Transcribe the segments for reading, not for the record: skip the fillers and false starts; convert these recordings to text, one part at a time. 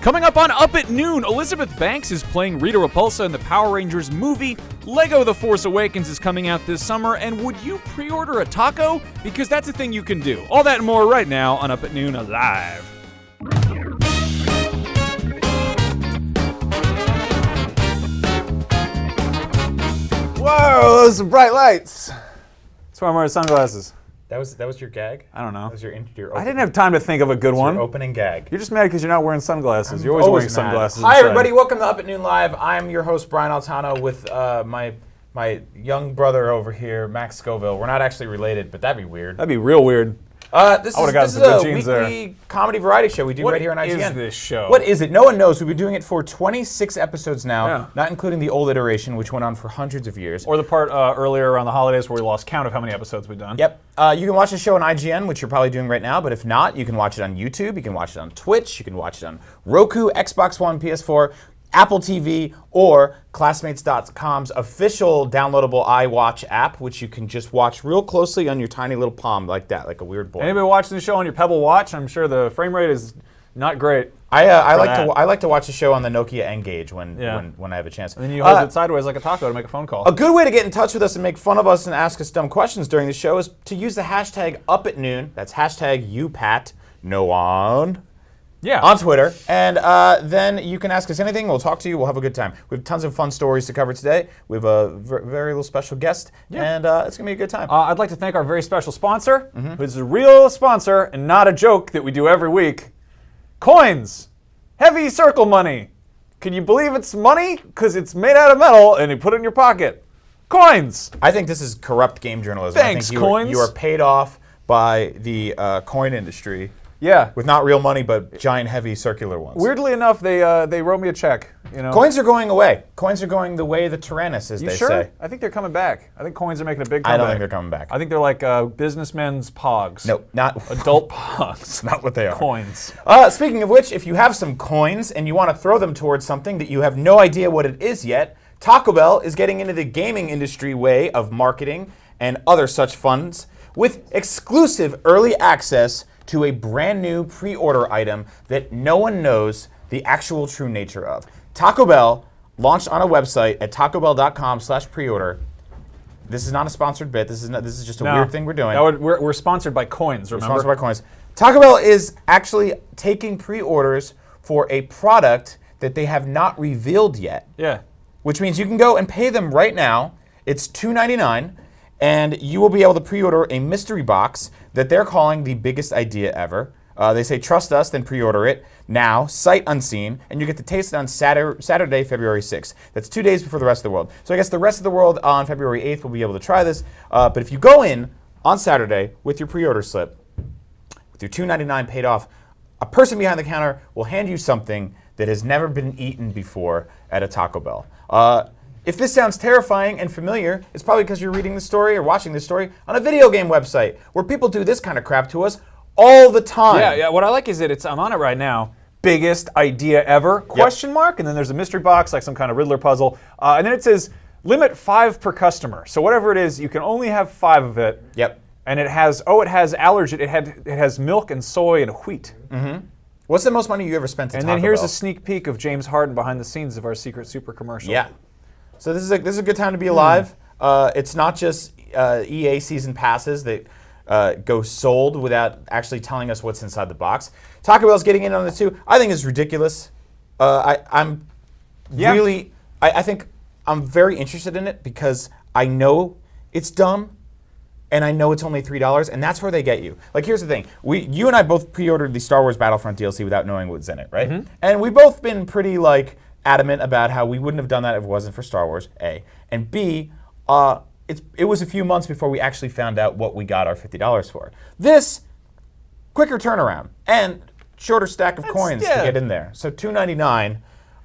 Coming up on Up at Noon, Elizabeth Banks is playing Rita Repulsa in the Power Rangers movie. LEGO The Force Awakens is coming out this summer, and would you pre-order a taco? Because that's a thing you can do. All that and more right now on Up at Noon Live. Whoa, those are bright lights. That's why I'm wearing sunglasses. That was your gag? I don't know. That was your I didn't have time to think of a good one. Your opening gag. You're just mad because you're not wearing sunglasses. You're always wearing sunglasses. Hi, everybody. Welcome to Up at Noon Live. I'm your host, Brian Altano, with my young brother over here, Max Scoville. We're not actually related, but that'd be weird. That'd be real weird. This is a weekly comedy variety show we do right here on IGN. What is this show? What is it? No one knows. We've been doing it for 26 episodes now, not including the old iteration, which went on for hundreds of years. Or the part earlier around the holidays where we lost count of how many episodes we've done. Yep. You can watch the show on IGN, which you're probably doing right now, but if not, you can watch it on YouTube, you can watch it on Twitch, you can watch it on Roku, Xbox One, PS4, Apple TV, or Classmates.com's official downloadable iWatch app, which you can just watch real closely on your tiny little palm like that, like a weird boy. Anybody watching the show on your Pebble Watch? I'm sure the frame rate is not great. I like to watch the show on the Nokia N-Gage when I have a chance. And then you hold it sideways like a taco to make a phone call. A good way to get in touch with us and make fun of us and ask us dumb questions during the show is to use the hashtag #UpAtNoon. That's hashtag YouPat. No on. Yeah. On Twitter, and then you can ask us anything. We'll talk to you. We'll have a good time. We have tons of fun stories to cover today. We have a very little special guest, and it's going to be a good time. I'd like to thank our very special sponsor, who's a real sponsor and not a joke that we do every week. Coins. Heavy circle money. Can you believe it's money? Because it's made out of metal, and you put it in your pocket. Coins. I think this is corrupt game journalism. Thanks, I think coins. You are paid off by the coin industry. Yeah. With not real money, but giant, heavy, circular ones. Weirdly enough, they wrote me a check. You know, coins are going away. Coins are going the way of the Tyrannus, as they say. I think they're coming back. I think coins are making a big comeback. I don't think they're coming back. I think they're like businessmen's pogs. No, not adult pogs. Not what they are. Coins. Speaking of which, if you have some coins and you want to throw them towards something that you have no idea what it is yet, Taco Bell is getting into the gaming industry way of marketing and other such funds with exclusive early access to a brand new pre-order item that no one knows the actual true nature of. Taco Bell launched on a website at tacobell.com/preorder. This is not a sponsored bit. This is just a weird thing we're doing. We're sponsored by coins, remember? We're sponsored by coins. Taco Bell is actually taking pre-orders for a product that they have not revealed yet. Yeah. Which means you can go and pay them right now. It's $2.99. And you will be able to pre-order a mystery box that they're calling the biggest idea ever. They say, trust us, then pre-order it now, sight unseen, and you get to taste it on Saturday, February 6th. That's 2 days before the rest of the world. So I guess the rest of the world on February 8th will be able to try this. But if you go in on Saturday with your pre-order slip, with your $2.99 paid off, a person behind the counter will hand you something that has never been eaten before at a Taco Bell. If this sounds terrifying and familiar, it's probably because you're reading the story or watching this story on a video game website where people do this kind of crap to us all the time. Yeah. What I like is that I'm on it right now. Biggest idea ever? Question mark. And then there's a mystery box, like some kind of Riddler puzzle. And then it says limit 5 per customer. So whatever it is, you can only have 5 of it. Yep. And it has allergen. It has milk and soy and wheat. Mm-hmm. What's the most money you ever spent at Taco Bell? And then here's a sneak peek of James Harden behind the scenes of our secret super commercial. Yeah. So this is a good time to be alive. It's not just EA season passes that go sold without actually telling us what's inside the box. Taco Bell's getting in on it too. I think it's ridiculous. I think I'm very interested in it because I know it's dumb and I know it's only $3, and that's where they get you. Like, here's the thing. You and I both pre-ordered the Star Wars Battlefront DLC without knowing what's in it, right? Mm-hmm. And we've both been pretty, adamant about how we wouldn't have done that if it wasn't for Star Wars, A. And B, it was a few months before we actually found out what we got our $50 for. This, quicker turnaround, and shorter stack of coins to get in there. So $2.99,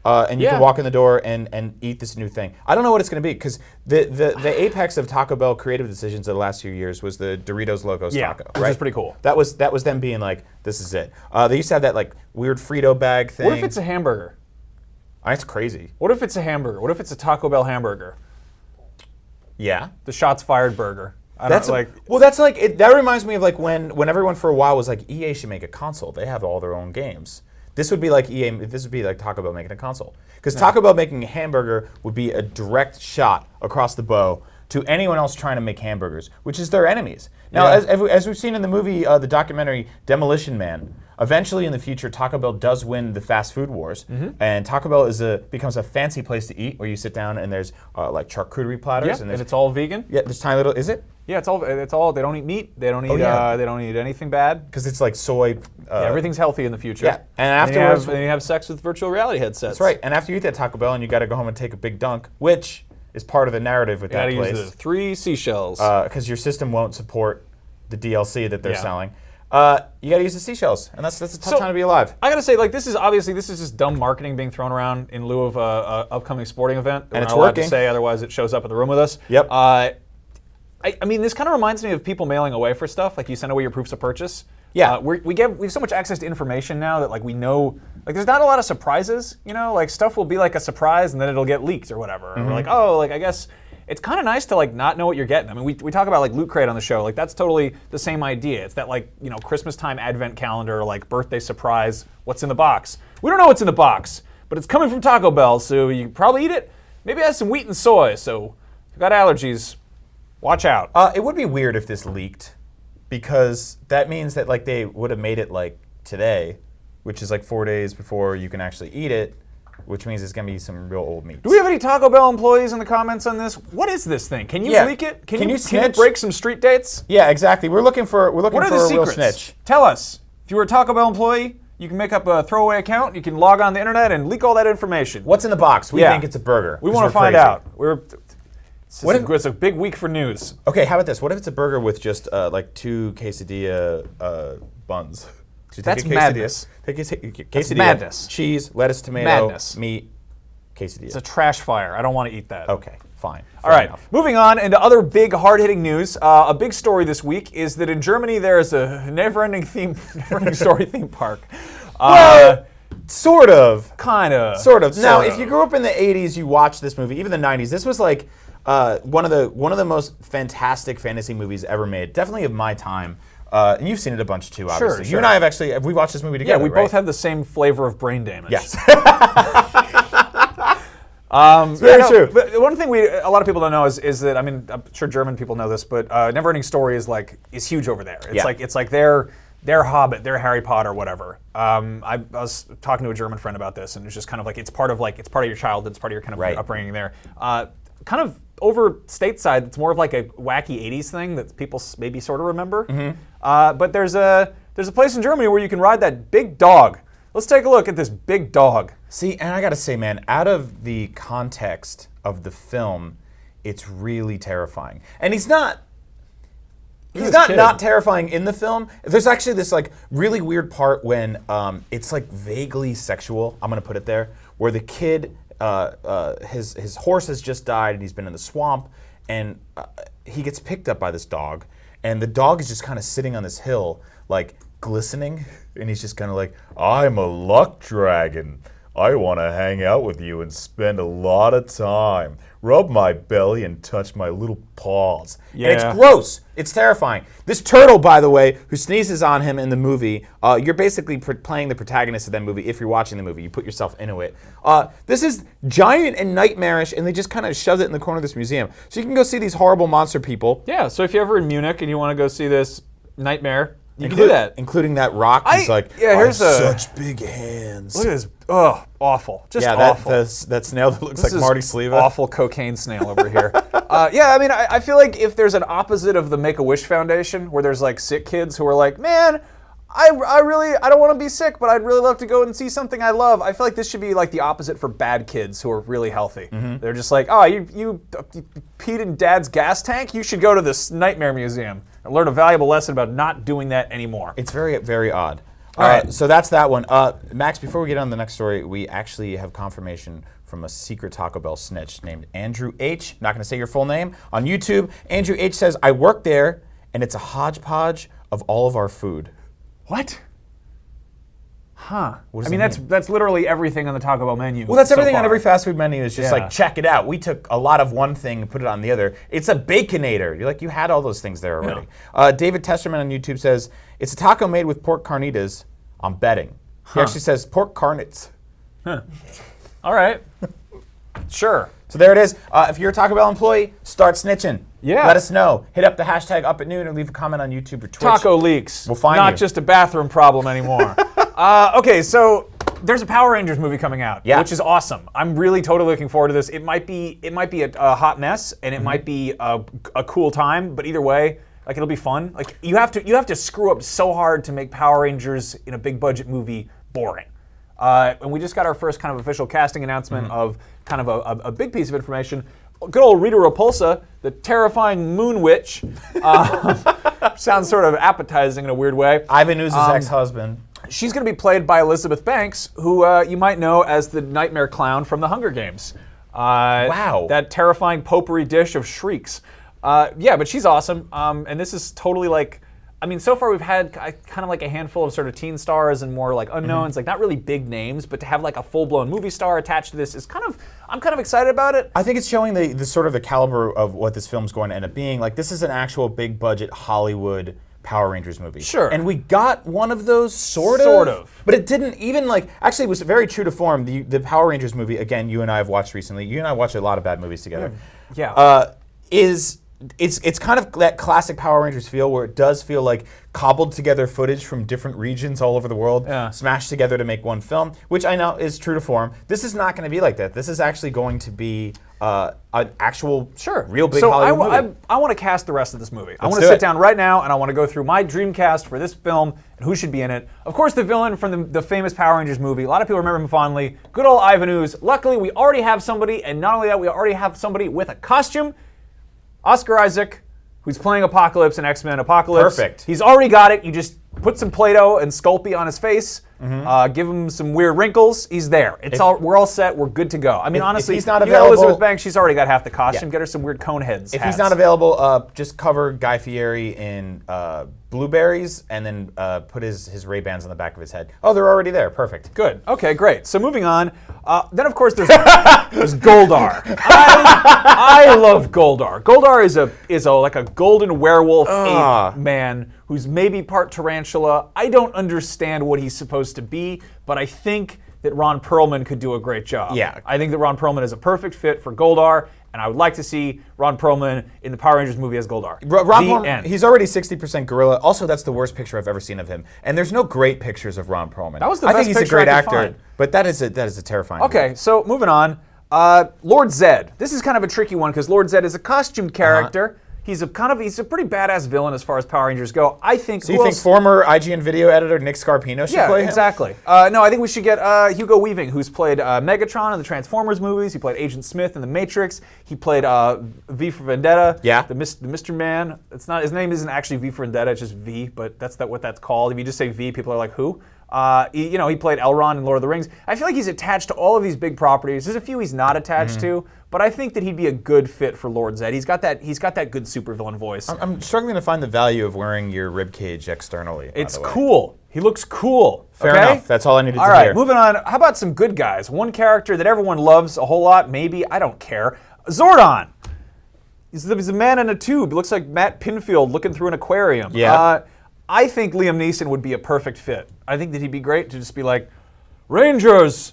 and you can walk in the door and eat this new thing. I don't know what it's going to be, because the apex of Taco Bell creative decisions of the last few years was the Doritos Locos Taco, right? Which is pretty cool. That was them being like, this is it. They used to have that weird Frito bag thing. What if it's a hamburger? That's crazy. What if it's a hamburger? What if it's a Taco Bell hamburger? Yeah. The shots fired burger. That reminds me of when everyone for a while was like, EA should make a console. They have all their own games. This would be like EA. This would be like Taco Bell making a console. Because Taco Bell making a hamburger would be a direct shot across the bow to anyone else trying to make hamburgers, which is their enemies. Now, as we've seen in the movie, the documentary Demolition Man, eventually in the future, Taco Bell does win the fast food wars, and Taco Bell becomes a fancy place to eat, where you sit down and there's like charcuterie platters, and it's all vegan. Yeah, there's tiny little. Is it? Yeah, it's all. They don't eat meat. They don't eat. They don't eat anything bad. Because it's like soy. Everything's healthy in the future. Yeah, and afterwards, then you have sex with virtual reality headsets. That's right. And after you eat that Taco Bell, and you got to go home and take a big dunk, which is part of the narrative with that place. Use the 3 seashells. Because your system won't support the DLC that they're selling. You got to use the seashells, and that's a tough time to be alive. I got to say, like, this is just dumb marketing being thrown around in lieu of a upcoming sporting event. And it's working. working. To say otherwise, it shows up in the room with us. Yep. I mean, this kind of reminds me of people mailing away for stuff. Like, you send away your proofs of purchase. Yeah. We have so much access to information now that, like, we know, like, there's not a lot of surprises. You know, like, stuff will be like a surprise and then it'll get leaked or whatever. And we're like, oh, like, I guess it's kind of nice to, like, not know what you're getting. I mean, we talk about, like, Loot Crate on the show. Like, that's totally the same idea. It's that, like, you know, Christmas time advent calendar, like, birthday surprise. What's in the box? We don't know what's in the box, but it's coming from Taco Bell, so you can probably eat it. Maybe it has some wheat and soy, so if you've got allergies, watch out. It would be weird if this leaked, because that means that, like, they would have made it like today, which is like 4 days before you can actually eat it, which means it's gonna be some real old meat. Do we have any Taco Bell employees in the comments on this? What is this thing? Can you leak it? Can you break some street dates? Yeah, exactly. We're looking for a What are the real secrets? snitch. Tell us. If you were a Taco Bell employee, you can make up a throwaway account. You can log on the internet and leak all that information. What's in the box? We think it's a burger. We want to find out. It's a big week for news. Okay, how about this? What if it's a burger with just like 2 quesadilla buns? So That's madness. Take a quesadilla, That's madness. cheese, lettuce, tomato, Madness. meat, quesadilla. It's a trash fire. I don't want to eat that. Okay, fine. All right, enough. moving on into other big, hard-hitting news. A big story this week is that in Germany there is a NeverEnding Story theme park. Well, sort of. Kind of. Sort of. Now, if you grew up in the 80s, you watched this movie, even the 90s, this was like one of the most fantastic fantasy movies ever made, definitely of my time. And you've seen it a bunch too, obviously. Sure. You and I have we watched this movie together, Yeah, we right? both have the same flavor of brain damage. Yes. Very true. But one thing a lot of people don't know is that, I mean, I'm sure German people know this, but NeverEnding Story is huge over there. It's like their Hobbit, their Harry Potter, whatever. I was talking to a German friend about this, and it's just kind of like it's part of your childhood, it's part of your kind of upbringing there. Kind of over stateside, it's more of like a wacky 80s thing that people maybe sort of remember. But there's a place in Germany where you can ride that big dog. Let's take a look at this big dog. See, and I gotta say, man, out of the context of the film, it's really terrifying. And he's not terrifying in the film. There's actually this like really weird part when it's like vaguely sexual, I'm gonna put it there, where the kid, his horse has just died and he's been in the swamp, and he gets picked up by this dog, and the dog is just kind of sitting on this hill, like glistening, and he's just kind of like, I'm a luck dragon. I want to hang out with you and spend a lot of time. Rub my belly and touch my little paws. Yeah. And it's gross. It's terrifying. This turtle, by the way, who sneezes on him in the movie, you're basically playing the protagonist of that movie if you're watching the movie. You put yourself into it. This is giant and nightmarish, and they just kind of shoved it in the corner of this museum. So you can go see these horrible monster people. Yeah, so if you're ever in Munich and you want to go see this nightmare, you can do that. Including that rock who's like, here's such big hands. Look at this. Oh, awful. Just awful. That snail that looks like Marty Sleva. Awful cocaine snail over here. Yeah, I mean, I feel like if there's an opposite of the Make-A-Wish Foundation, where there's like sick kids who are like, man, I don't want to be sick, but I'd really love to go and see something I love. I feel like this should be like the opposite for bad kids who are really healthy. They're just like, oh, you peed in dad's gas tank? You should go to this nightmare museum and learn a valuable lesson about not doing that anymore. It's very, very odd. All right. So that's that one. Max, before we get on to the next story, we actually have confirmation from a secret Taco Bell snitch named Andrew H. Not going to say your full name. On YouTube, Andrew H. says, I work there, and it's a hodgepodge of all of our food. What? Huh. What does I mean, that mean? that's literally everything on the Taco Bell menu. Well, that's so everything far. on every fast food menu is just Yeah. like, check it out. We took a lot of one thing and put it on the other. It's a Baconator. You're like, you had all those things there already. David Testerman on YouTube says, it's a taco made with pork carnitas. I'm betting. He actually says pork carnets. All right. Sure. So there it is. If you're a Taco Bell employee, start snitching. Yeah. Let us know. Hit up the hashtag Up at Noon and leave a comment on YouTube or Twitch. Taco leaks. We'll find Not you. just a bathroom problem anymore. Okay, so there's a Power Rangers movie coming out, which is awesome. I'm really totally looking forward to this. It might be a hot mess, and it might be a cool time. But either way, like it'll be fun. Like you have to screw up so hard to make Power Rangers in a big budget movie boring. And we just got our first kind of official casting announcement of kind of a big piece of information. Good old Rita Repulsa, the terrifying moon witch. Sounds sort of appetizing in a weird way. Ivan Ooze's ex-husband. She's going to be played by Elizabeth Banks, who you might know as the nightmare clown from the Hunger Games. Wow. That terrifying potpourri dish of shrieks. Yeah, but she's awesome. And this is totally like, I mean, so far we've had kind of like a handful of sort of teen stars and more like unknowns, like not really big names, but to have like a full-blown movie star attached to this is I'm kind of excited about it. I think it's showing the sort of the caliber of what this film's going to end up being. Like, this is an actual big budget Hollywood Power Rangers movie. Sure. And we got one of those sort of. But it didn't even like, actually it was very true to form. The Power Rangers movie, again, you and I have watched recently. You and I watched a lot of bad movies together. Yeah. It's kind of that classic Power Rangers feel where it does feel like cobbled together footage from different regions all over the world, smashed together to make one film, which I know is true to form. This is not going to be like that. This is actually going to be an actual, real big Hollywood movie. I want to cast the rest of this movie. I want do to sit it. down right now and I want to go through my dream cast for this film and who should be in it. Of course, the villain from the famous Power Rangers movie. A lot of people remember him fondly. Good old Ivan Ooze. Luckily, we already have somebody, and not only that, we already have somebody with a costume. Oscar Isaac, who's playing Apocalypse in X-Men Apocalypse. Perfect. He's already got it. You just put some Play-Doh and Sculpey on his face, give him some weird wrinkles. He's there. We're all set. We're good to go. I mean, honestly, if he's not you got available, Elizabeth Banks, she's already got half the costume. Get her some weird cone heads. If he's not available, just cover Guy Fieri in blueberries and then put his Ray-Bans on the back of his head. Oh, they're already there. Perfect. Good. Okay, great. So moving on. Then, of course, there's Goldar. I love Goldar. Goldar is like a golden werewolf ape man who's maybe part tarantula. I don't understand what he's supposed to be, but I think that Ron Perlman could do a great job. Yeah. I think that Ron Perlman is a perfect fit for Goldar, and I would like to see Ron Perlman in the Power Rangers movie as Goldar. Ron Perlman, he's already 60% gorilla. Also, that's the worst picture I've ever seen of him. And there's no great pictures of Ron Perlman. That was the I best think he's a picture great I could actor, find. but that is a terrifying Okay, movie. so moving on. Lord Zed. This is kind of a tricky one because Lord Zed is a costumed character. He's a pretty badass villain as far as Power Rangers go. I think. So you think former IGN video editor Nick Scarpino should play him? Exactly. No, I think we should get Hugo Weaving, who's played Megatron in the Transformers movies. He played Agent Smith in The Matrix. He played V for Vendetta. Yeah. The Mr. Man. It's not. His name isn't actually V for Vendetta. It's just V, but that's what that's called. If you just say V, people are like, who? He played Elrond in Lord of the Rings. I feel like he's attached to all of these big properties. There's a few he's not attached to, but I think that he'd be a good fit for Lord Zed. He's got that good supervillain voice. I'm struggling to find the value of wearing your ribcage externally. It's cool. He looks cool. Fair enough. That's all I needed to hear. All right, moving on. How about some good guys? One character that everyone loves a whole lot, maybe. I don't care. Zordon. He's a man in a tube. He looks like Matt Pinfield looking through an aquarium. Yeah. I think Liam Neeson would be a perfect fit. I think that he'd be great to just be like, Rangers!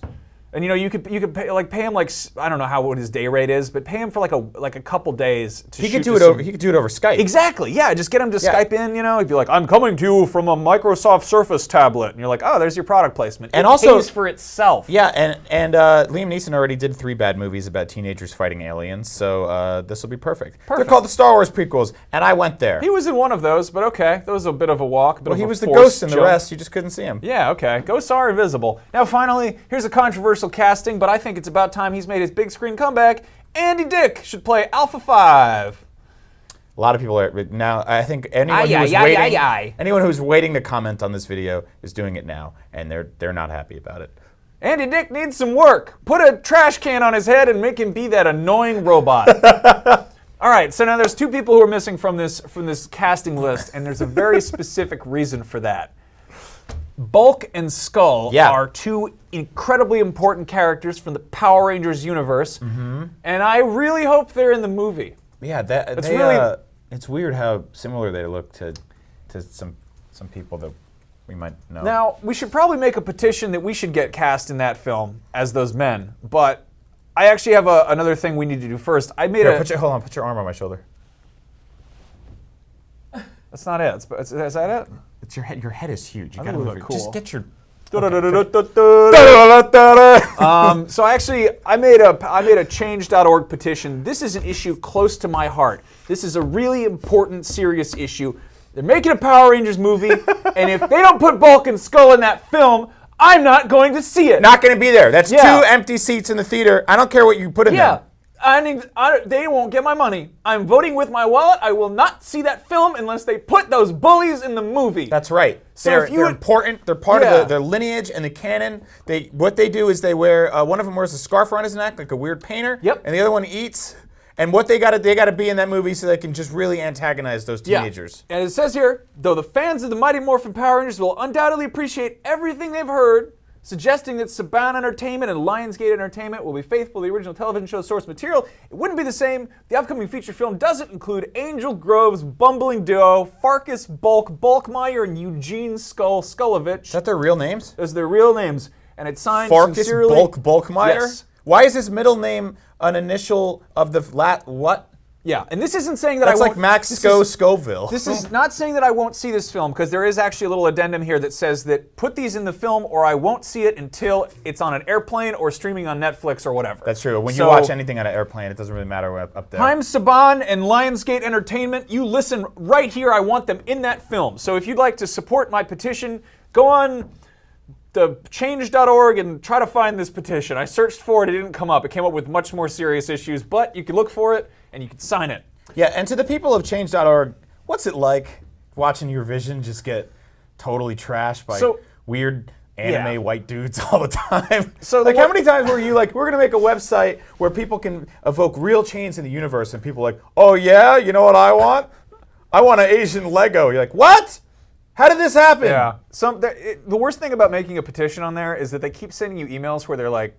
And you could pay him like, I don't know what his day rate is, but pay him for like a couple days to He shoot could do it over. He could do it over Skype. Exactly. Yeah. Just get him to Skype in. He'd be like, "I'm coming to you from a Microsoft Surface tablet," and you're like, "Oh, there's your product placement." And it also pays for itself. Yeah, and Liam Neeson already did 3 bad movies about teenagers fighting aliens, so this will be perfect. They're called the Star Wars prequels, and I went there. He was in one of those, but okay, that was a bit of a walk. Well, he was the ghost in the rest. You just couldn't see him. Yeah. Okay. Ghosts are invisible. Now, finally, here's a controversial casting, but I think it's about time he's made his big screen comeback. Andy Dick should play Alpha 5. A lot of people are now. I think anyone who's waiting to comment on this video is doing it now, and they're not happy about it. Andy Dick needs some work. Put a trash can on his head and make him be that annoying robot. All right, so now there's 2 people who are missing from this casting list, and there's a very specific reason for that. Bulk and Skull are 2 incredibly important characters from the Power Rangers universe, and I really hope they're in the movie. Yeah, it's weird how similar they look to some people that we might know. Now, we should probably make a petition that we should get cast in that film as those men, but I actually have another thing we need to do first. I made Hold on, put your arm on my shoulder. That's not it. Is that it? It's your head. Your head is huge. You I gotta think it move would it. look Just cool. get your. So actually, I made a change.org petition. This is an issue close to my heart. This is a really important, serious issue. They're making a Power Rangers movie, and if they don't put Bulk and Skull in that film, I'm not going to see it. Not going to be there. That's 2 empty seats in the theater. I don't care what you put in there. They won't get my money. I'm voting with my wallet. I will not see that film unless they put those bullies in the movie. That's right. So They're important. They're part of the lineage and the canon. What they do is they wear, one of them wears a scarf around his neck like a weird painter. Yep. And the other one eats. And what they got to be in that movie so they can just really antagonize those teenagers. And it says here, though the fans of the Mighty Morphin Power Rangers will undoubtedly appreciate everything they've heard, suggesting that Saban Entertainment and Lionsgate Entertainment will be faithful to the original television show source material, it wouldn't be the same. The upcoming feature film doesn't include Angel Grove's bumbling duo, Farkas Bulkmeyer and Eugene Skullovich. Is that their real names? Those are their real names. And it's signed Farkas sincerely. Bulkmeyer? Yes. Why is his middle name an initial of the what? Yeah, and this isn't saying that That's I won't... like Max Scoville. This is not saying that I won't see this film, because there is actually a little addendum here that says that put these in the film or I won't see it until it's on an airplane or streaming on Netflix or whatever. That's true. When you watch anything on an airplane, it doesn't really matter up there. I'm Saban and Lionsgate Entertainment. You listen right here. I want them in that film. So if you'd like to support my petition, go on the change.org and try to find this petition. I searched for it. It didn't come up. It came up with much more serious issues, but you can look for it and you can sign it. Yeah, and to the people of change.org, what's it like watching your vision just get totally trashed by weird anime white dudes all the time? So like, how many times were you like, we're going to make a website where people can evoke real change in the universe, and people are like, oh yeah, you know what I want? I want an Asian Lego. You're like, what? How did this happen? Yeah. The worst thing about making a petition on there is that they keep sending you emails where they're like,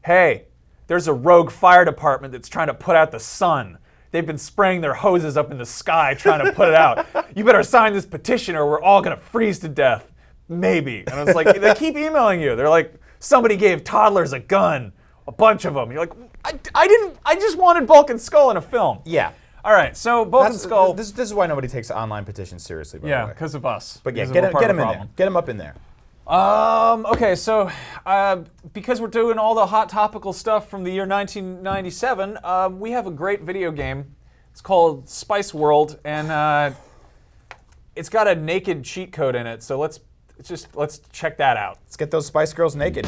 hey, there's a rogue fire department that's trying to put out the sun. They've been spraying their hoses up in the sky trying to put it out. You better sign this petition or we're all going to freeze to death. Maybe. And it's like, they keep emailing you. They're like, somebody gave toddlers a gun. A bunch of them. You're like, I just wanted Bulk and Skull in a film. Yeah. All right, so Bulk and Skull. This is why nobody takes online petitions seriously, by the way. Because of us. But yeah, get them in there. Get them up in there. Okay, so because we're doing all the hot topical stuff from the year 1997, we have a great video game. It's called Spice World, and it's got a naked cheat code in it. So let's check that out. Let's get those Spice Girls naked.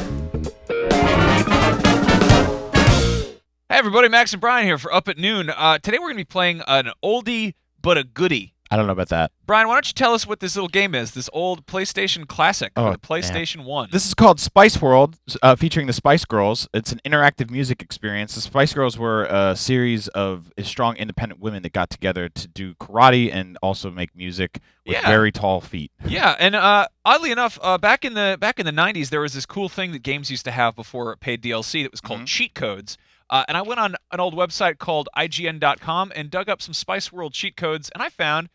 Hey everybody, Max and Brian here for Up at Noon. Today we're going to be playing an oldie but a goodie. I don't know about that. Brian, why don't you tell us what this little game is? This old PlayStation classic for the man. PlayStation 1. This is called Spice World, featuring the Spice Girls. It's an interactive music experience. The Spice Girls were a series of strong, independent women that got together to do karate and also make music with very tall feet. Yeah, and oddly enough, back in the 90s, there was this cool thing that games used to have before paid DLC that was called cheat codes. And I went on an old website called IGN.com and dug up some Spice World cheat codes, and I found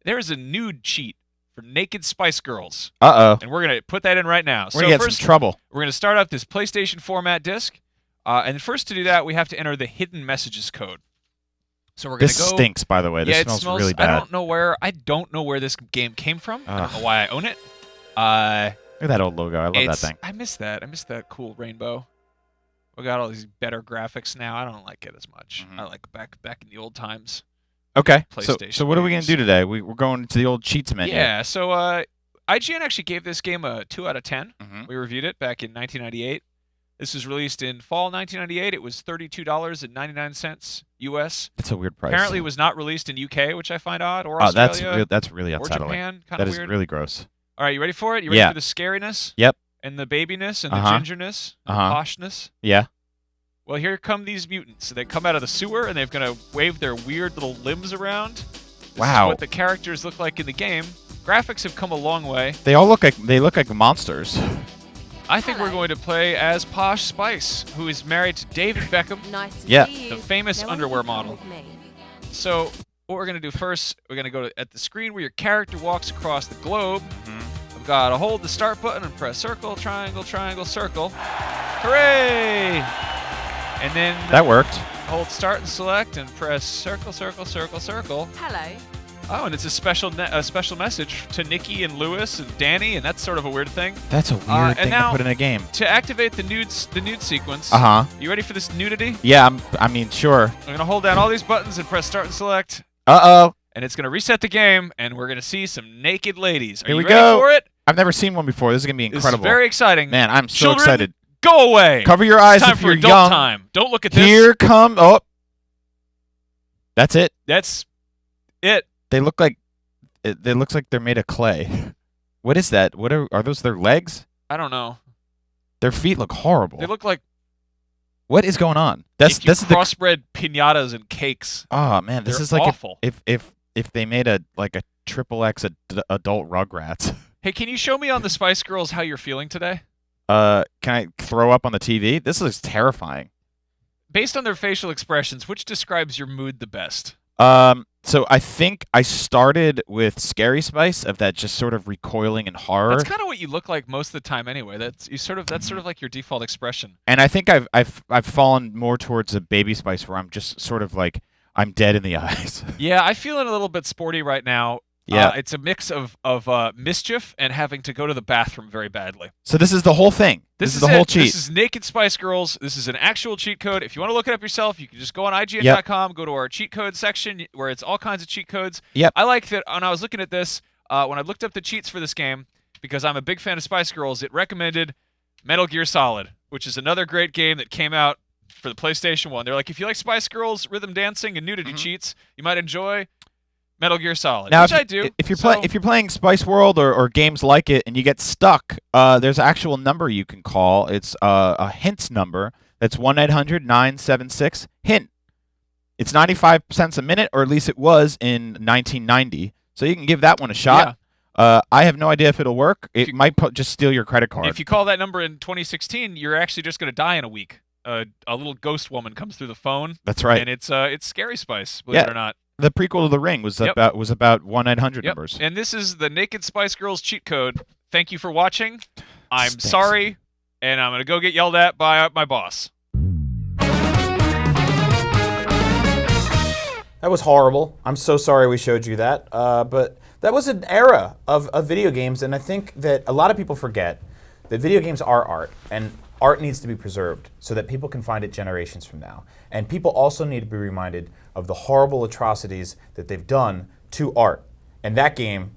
there's a nude cheat for naked Spice Girls. Uh-oh. And we're going to put that in right now. We're going to get some trouble. We're going to start up this PlayStation format disc. And first to do that, we have to enter the hidden messages code. So we're going to go... This stinks, by the way. This smells really bad. I don't know where this game came from. I don't know why I own it. Look at that old logo. I love that thing. I miss that. I miss that cool rainbow. We got all these better graphics now. I don't like it as much. I like back in the old times. Okay. PlayStation So what are we going to do today? We're going to the old cheats menu. Yeah. So IGN actually gave this game a 2 out of 10. We reviewed it back in 1998. This was released in fall 1998. It was $32.99 US. That's a weird price. Apparently, it was not released in UK, which I find odd, or Australia. That's really unsettling. Or Japan. Kind of weird. That is really gross. All right, you ready for it? You ready for the scariness? Yep. And the babiness and the gingerness and the poshness? Yeah. Well, here come these mutants. They come out of the sewer, and they're going to wave their weird little limbs around. This is what the characters look like in the game. Graphics have come a long way. They look like monsters. I think we're going to play as Posh Spice, who is married to David Beckham, the famous underwear model. So what we're going to do first, we're going to go at the screen where your character walks across the globe. Gotta hold the start button and press circle, triangle, triangle, circle. Hooray! And then That worked. hold start and select and press circle, circle, circle, circle. Hello. Oh, and it's a special message to Nikki and Lewis and Danny, and that's sort of a weird thing. That's a weird thing now, to put in a game. To activate the nude sequence. You ready for this nudity? Yeah, I mean, sure. I'm gonna hold down all these buttons and press start and select. Uh-oh. And it's gonna reset the game, and we're gonna see some naked ladies. Are Here you we ready go. for it? I've never seen one before. This is going to be incredible. This is very exciting. Man, I'm so Children, excited. Go away. Cover your eyes It's time if for you're adult young. time. Don't look at this. Here come. Oh. That's it. That's it. They look like they're made of clay. What is that? What are those their legs? I don't know. Their feet look horrible. They look like What is going on? if you crossbred pinatas and cakes. Oh man, this They're is like awful. if they made a triple X adult Rugrats. Hey, can you show me on the Spice Girls how you're feeling today? Can I throw up on the TV? This looks terrifying. Based on their facial expressions, which describes your mood the best? So I think I started with Scary Spice of that just sort of recoiling and horror. That's kind of what you look like most of the time anyway. That's sort of like your default expression. And I think I've fallen more towards a Baby Spice where I'm just sort of like I'm dead in the eyes. Yeah, I'm feeling a little bit sporty right now. Yeah. It's a mix of mischief and having to go to the bathroom very badly. So this is the whole thing. This is the whole cheat. This is Naked Spice Girls. This is an actual cheat code. If you want to look it up yourself, you can just go on IGN.com, go to our cheat code section where it's all kinds of cheat codes. Yep. I like that when I was looking at this, when I looked up the cheats for this game, because I'm a big fan of Spice Girls, it recommended Metal Gear Solid, which is another great game that came out for the PlayStation 1. They're like, if you like Spice Girls, rhythm dancing, and nudity cheats, you might enjoy Metal Gear Solid, now, which I do. If you're playing Spice World or games like it and you get stuck, there's an actual number you can call. It's a hints number. That's 1-800-976-HINT. It's 95 cents a minute, or at least it was in 1990. So you can give that one a shot. Yeah. I have no idea if it'll work. It might just steal your credit card. If you call that number in 2016, you're actually just going to die in a week. A little ghost woman comes through the phone. That's right. And it's Scary Spice, believe it or not. The prequel to The Ring was about 1-800 numbers. And this is the Naked Spice Girls cheat code. Thank you for watching. I'm Stinks. sorry, and I'm going to go get yelled at by my boss. That was horrible. I'm so sorry we showed you that. But that was an era of video games, and I think that a lot of people forget that video games are art, and art needs to be preserved so that people can find it generations from now. And people also need to be reminded of the horrible atrocities that they've done to art. And that game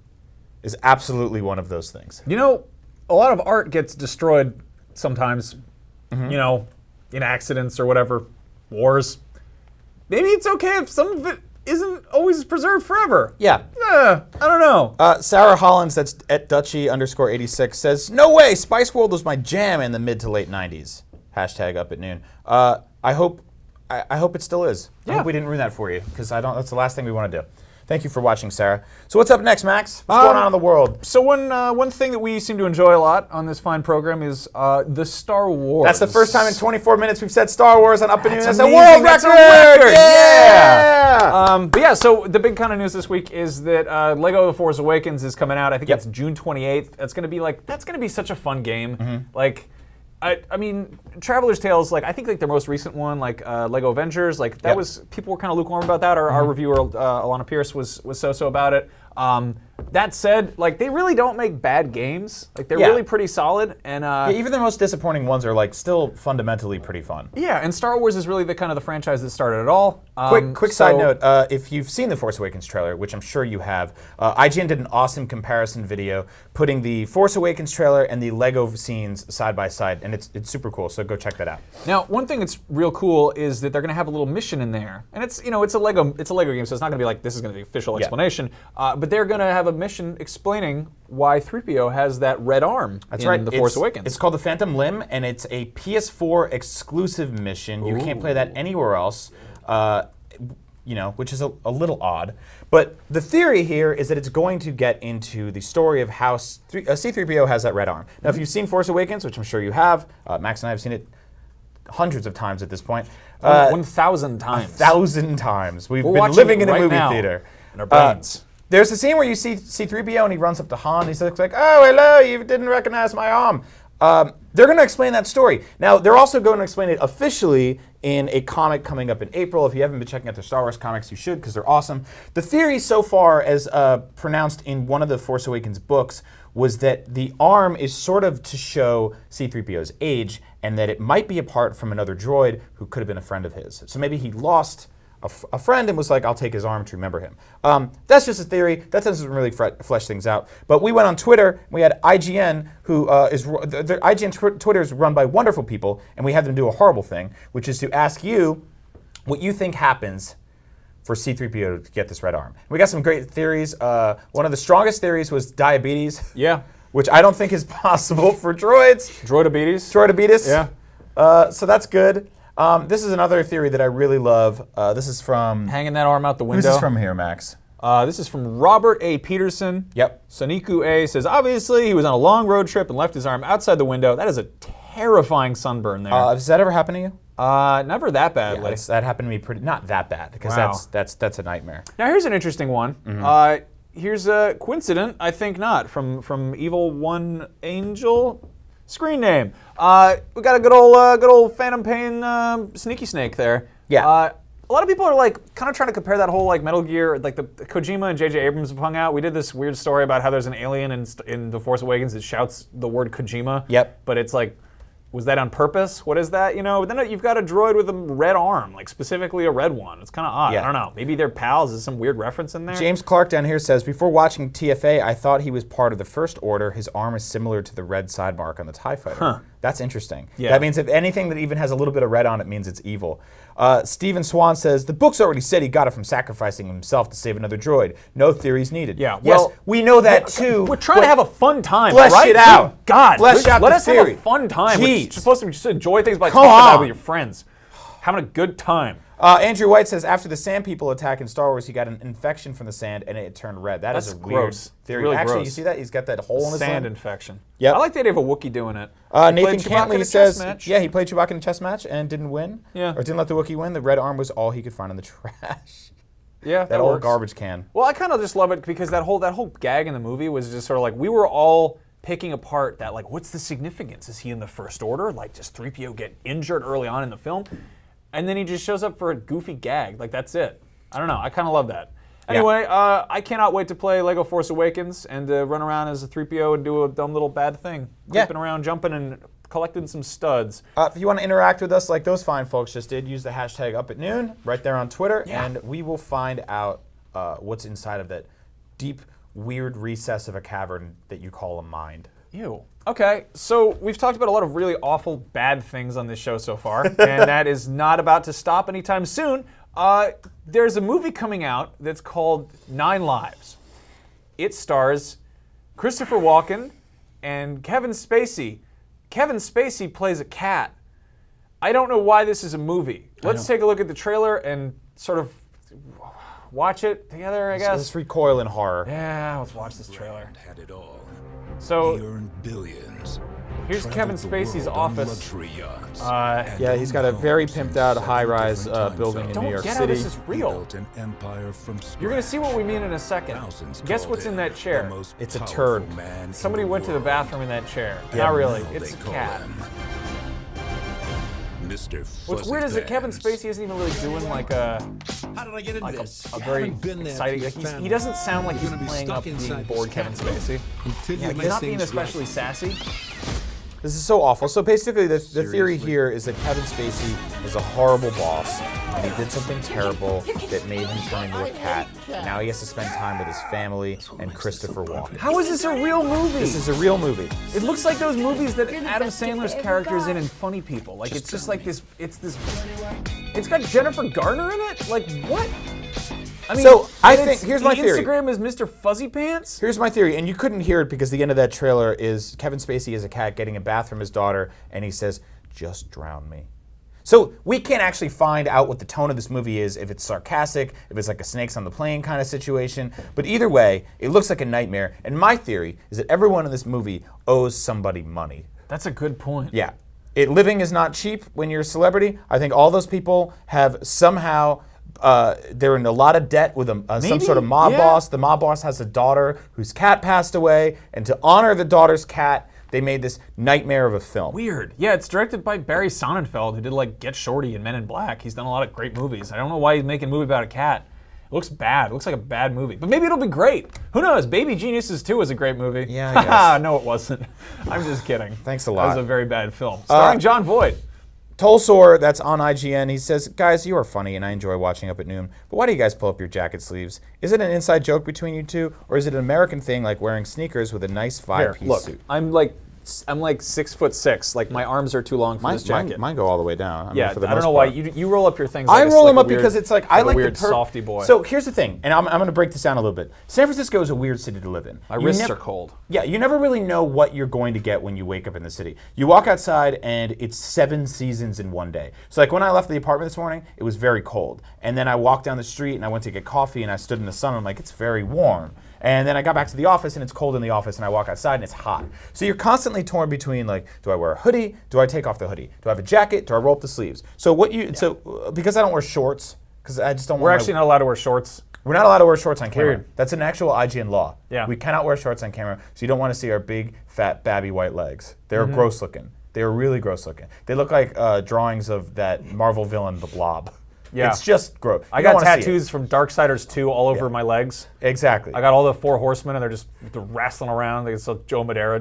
is absolutely one of those things. You know, a lot of art gets destroyed sometimes, you know, in accidents or whatever, wars. Maybe it's okay if some of it isn't always preserved forever. Yeah. I don't know. Sarah Hollins, that's at Dutchy_86, says, no way, Spice World was my jam in the mid to late 90s. Hashtag up at noon. I hope it still is. I hope we didn't ruin that for you, because that's the last thing we want to do. Thank you for watching, Sarah. So what's up next, Max? What's going on in the world? So one thing that we seem to enjoy a lot on this fine program is the Star Wars. That's the first time in 24 minutes we've said Star Wars on Up and Noon. That's a amazing. world That's record! a record! Yeah! But yeah, so the big kind of news this week is that LEGO The Force Awakens is coming out. I think it's June 28th. That's gonna be such a fun game. Like, I mean, Traveler's Tales, like I think like their most recent one, like LEGO Avengers, like that was, people were kind of lukewarm about that. Our reviewer, Alana Pierce, was so about it. That said, like they really don't make bad games. Like they're really pretty solid, and even the most disappointing ones are like still fundamentally pretty fun. Yeah, and Star Wars is really the kind of the franchise that started it all. Quick side note, if you've seen the Force Awakens trailer, which I'm sure you have, IGN did an awesome comparison video putting the Force Awakens trailer and the LEGO scenes side by side, and it's super cool, so go check that out. Now, one thing that's real cool is that they're going to have a little mission in there. And it's, you know, it's a LEGO game, so it's not going to be like, this is going to be the official explanation, but they're going to have a mission explaining why 3PO has that red arm in The Force Awakens. It's called the Phantom Limb, and it's a PS4 exclusive mission. You can't play that anywhere else, you know, which is a little odd. But the theory here is that it's going to get into the story of how C-3PO has that red arm. Now, if you've seen Force Awakens, which I'm sure you have, Max and I have seen it hundreds of times at this point. 1,000 times. 1,000 times. We've been living in a movie theater. In our brains. There's a scene where you see C-3PO and he runs up to Han. He's like, "Oh, hello! You didn't recognize my arm." They're going to explain that story. Now, they're also going to explain it officially in a comic coming up in April. If you haven't been checking out the Star Wars comics, you should, because they're awesome. The theory so far, as pronounced in one of the Force Awakens books, was that the arm is sort of to show C-3PO's age, and that it might be a part from another droid who could have been a friend of his. So maybe he lost a friend and was like, I'll take his arm to remember him. That's just a theory. That doesn't really flesh things out. But we went on Twitter. We had IGN, who the IGN Twitter is run by wonderful people, and we had them do a horrible thing, which is to ask you what you think happens for C-3PO to get this red arm. We got some great theories. One of the strongest theories was diabetes. Yeah. Which I don't think is possible for droids. Droidabetes. Droidabetes. Yeah. So that's good. This is another theory that I really love. This is from... Hanging that arm out the window. Who's this from here, Max? This is from Robert A. Peterson. Yep. Soniku A. says, obviously, he was on a long road trip and left his arm outside the window. That is a terrifying sunburn there. Does that ever happen to you? Never that badly. Yeah, that happened to me pretty... Not that bad, because Wow. that's a nightmare. Now, here's an interesting one. Mm-hmm. Here's a coincident, I think not, from Evil One Angel. Screen name. We got a good old Phantom Pain Sneaky Snake there. Yeah. A lot of people are like kind of trying to compare that whole like Metal Gear, like the Kojima and J.J. Abrams have hung out. We did this weird story about how there's an alien in The Force Awakens that shouts the word Kojima. Yep. But it's like, was that on purpose? What is that? You know, but then you've got a droid with a red arm, like specifically a red one. It's kind of odd. Yeah. I don't know. Maybe they're pals. Is some weird reference in there? James Clark down here says, before watching TFA, I thought he was part of the First Order. His arm is similar to the red side mark on the TIE Fighter. Huh. That's interesting. Yeah. That means if anything that even has a little bit of red on it means it's evil. Stephen Swan says, the books already said he got it from sacrificing himself to save another droid. No theories needed. Yeah, Yes, well, we know that too. We're trying to have a fun time, flesh right? it out. Good God, Flesh out let the us theory. have a fun time. We're Jeez. supposed to just enjoy things by Come talking about it on. with your friends. Having a good time. Andrew White says, after the Sand People attack in Star Wars, he got an infection from the sand and it turned red. That's a weird gross. theory. Really Actually, gross. you see that? He's got that hole in his Sand limb. infection. Yep. I like the idea of a Wookiee doing it. Nathan He played Chewbacca in a Cantley chess says, match. yeah, he played Chewbacca in a chess match and didn't win. Yeah. Or didn't let the Wookiee win. The red arm was all he could find in the trash. Yeah, That old works. garbage can. Well, I kind of just love it because that whole gag in the movie was just sort of like we were all picking apart that like what's the significance? Is he in the First Order? Like does 3PO get injured early on in the film? And then he just shows up for a goofy gag. Like that's it. I don't know. I kind of love that. Anyway, I cannot wait to play LEGO Force Awakens and run around as a 3PO and do a dumb little bad thing. Yeah. Creeping around, jumping, and collecting some studs. If you want to interact with us like those fine folks just did, use the hashtag #UpAtNoon right there on Twitter, Yeah. and we will find out what's inside of that deep, weird recess of a cavern that you call a mind. Ew. Okay, so we've talked about a lot of really awful, bad things on this show so far, and that is not about to stop anytime soon. There's a movie coming out that's called 9 Lives. It stars Christopher Walken and Kevin Spacey. Kevin Spacey plays a cat. I don't know why this is a movie. Let's take a look at the trailer and sort of watch it together, I guess. Let's recoil in horror. Yeah, let's watch this trailer. Had it all. So He earned billions. here's Kevin Traveled the Spacey's world on office. luxury yachts. Yeah, he's got a very pimped out high-rise building in Don't New York get how City. this is real. Built an empire from scratch. You're gonna see what we mean in a second. Thousands Guess called what's in him that chair? the most It's a powerful turd. man in Somebody went to the world. bathroom in that chair. Yeah. Not really. Now It's they a call cat. him Mr. What's Fuzzy weird is that Kevin Pants. Spacey isn't even really doing like a How did I get into this? very Haven't been there exciting. for Like your he family. doesn't sound like You're he's gonna be playing stuck up being inside bored this Kevin capsule Spacey. until you Like make he's not being things especially right. sassy. This is so awful. So basically, the theory Seriously? here is that Kevin Spacey is a horrible boss, and he did something terrible that made him turn into a cat. And now he has to spend time with his family and Christopher Walken. How is this a real movie? This is a real movie. It looks like those movies that Adam Sandler's character is in Funny People. Like it's just like this. It's got Jennifer Garner in it. Like what? I mean, So, I and think- it's- here's my the theory. Instagram is Mr. Fuzzy Pants. Here's my theory, and you couldn't hear it because the end of that trailer is Kevin Spacey as a cat getting a bath from his daughter, and he says, "Just drown me." So we can't actually find out what the tone of this movie is, if it's sarcastic, if it's like a snakes on the plane kind of situation. But either way, it looks like a nightmare. And my theory is that everyone in this movie owes somebody money. That's a good point. Yeah. Living is not cheap when you're a celebrity. I think all those people have somehow They're in a lot of debt with some sort of mob boss. The mob boss has a daughter whose cat passed away, and to honor the daughter's cat, they made this nightmare of a film. Weird. Yeah, it's directed by Barry Sonnenfeld, who did like Get Shorty and Men in Black. He's done a lot of great movies. I don't know why he's making a movie about a cat. It looks bad. It looks like a bad movie. But maybe it'll be great. Who knows? Baby Geniuses 2 was a great movie. Yeah, I guess. No, it wasn't. I'm just kidding. Thanks a lot. That was a very bad film. Starring John Voight. Tolsor, that's on IGN, he says, guys, you are funny and I enjoy watching Up at Noon, but why do you guys pull up your jacket sleeves? Is it an inside joke between you two, or is it an American thing like wearing sneakers with a nice five-piece suit? I'm like 6'6". Like my arms are too long for this jacket. Mine go all the way down. I Yeah, mean, for the I don't most know why part. you roll up your things. I Like roll like them a up weird, because it's like I like a weird the softy boy. So here's the thing, and I'm going to break this down a little bit. San Francisco is a weird city to live in. My wrists are cold. Yeah, you never really know what you're going to get when you wake up in the city. You walk outside and it's 7 seasons in one day. So like when I left the apartment this morning, it was very cold. And then I walked down the street and I went to get coffee and I stood in the sun and I'm like, it's very warm. And then I got back to the office and it's cold in the office and I walk outside and it's hot. So you're constantly torn between like, do I wear a hoodie? Do I take off the hoodie? Do I have a jacket? Do I roll up the sleeves? So because I don't wear shorts, because I just don't We're want actually not allowed to wear shorts. We're not allowed to wear shorts on camera. Weird. That's an actual IGN law. Yeah. We cannot wear shorts on camera, so you don't want to see our big, fat, babby white legs. They're gross looking. They're really gross looking. They look like drawings of that Marvel villain, the Blob. Yeah. It's just gross. I got tattoos from Darksiders 2 all over my legs. Exactly. I got all the 4 horsemen, and they're just wrestling around. It's like Joe Madera.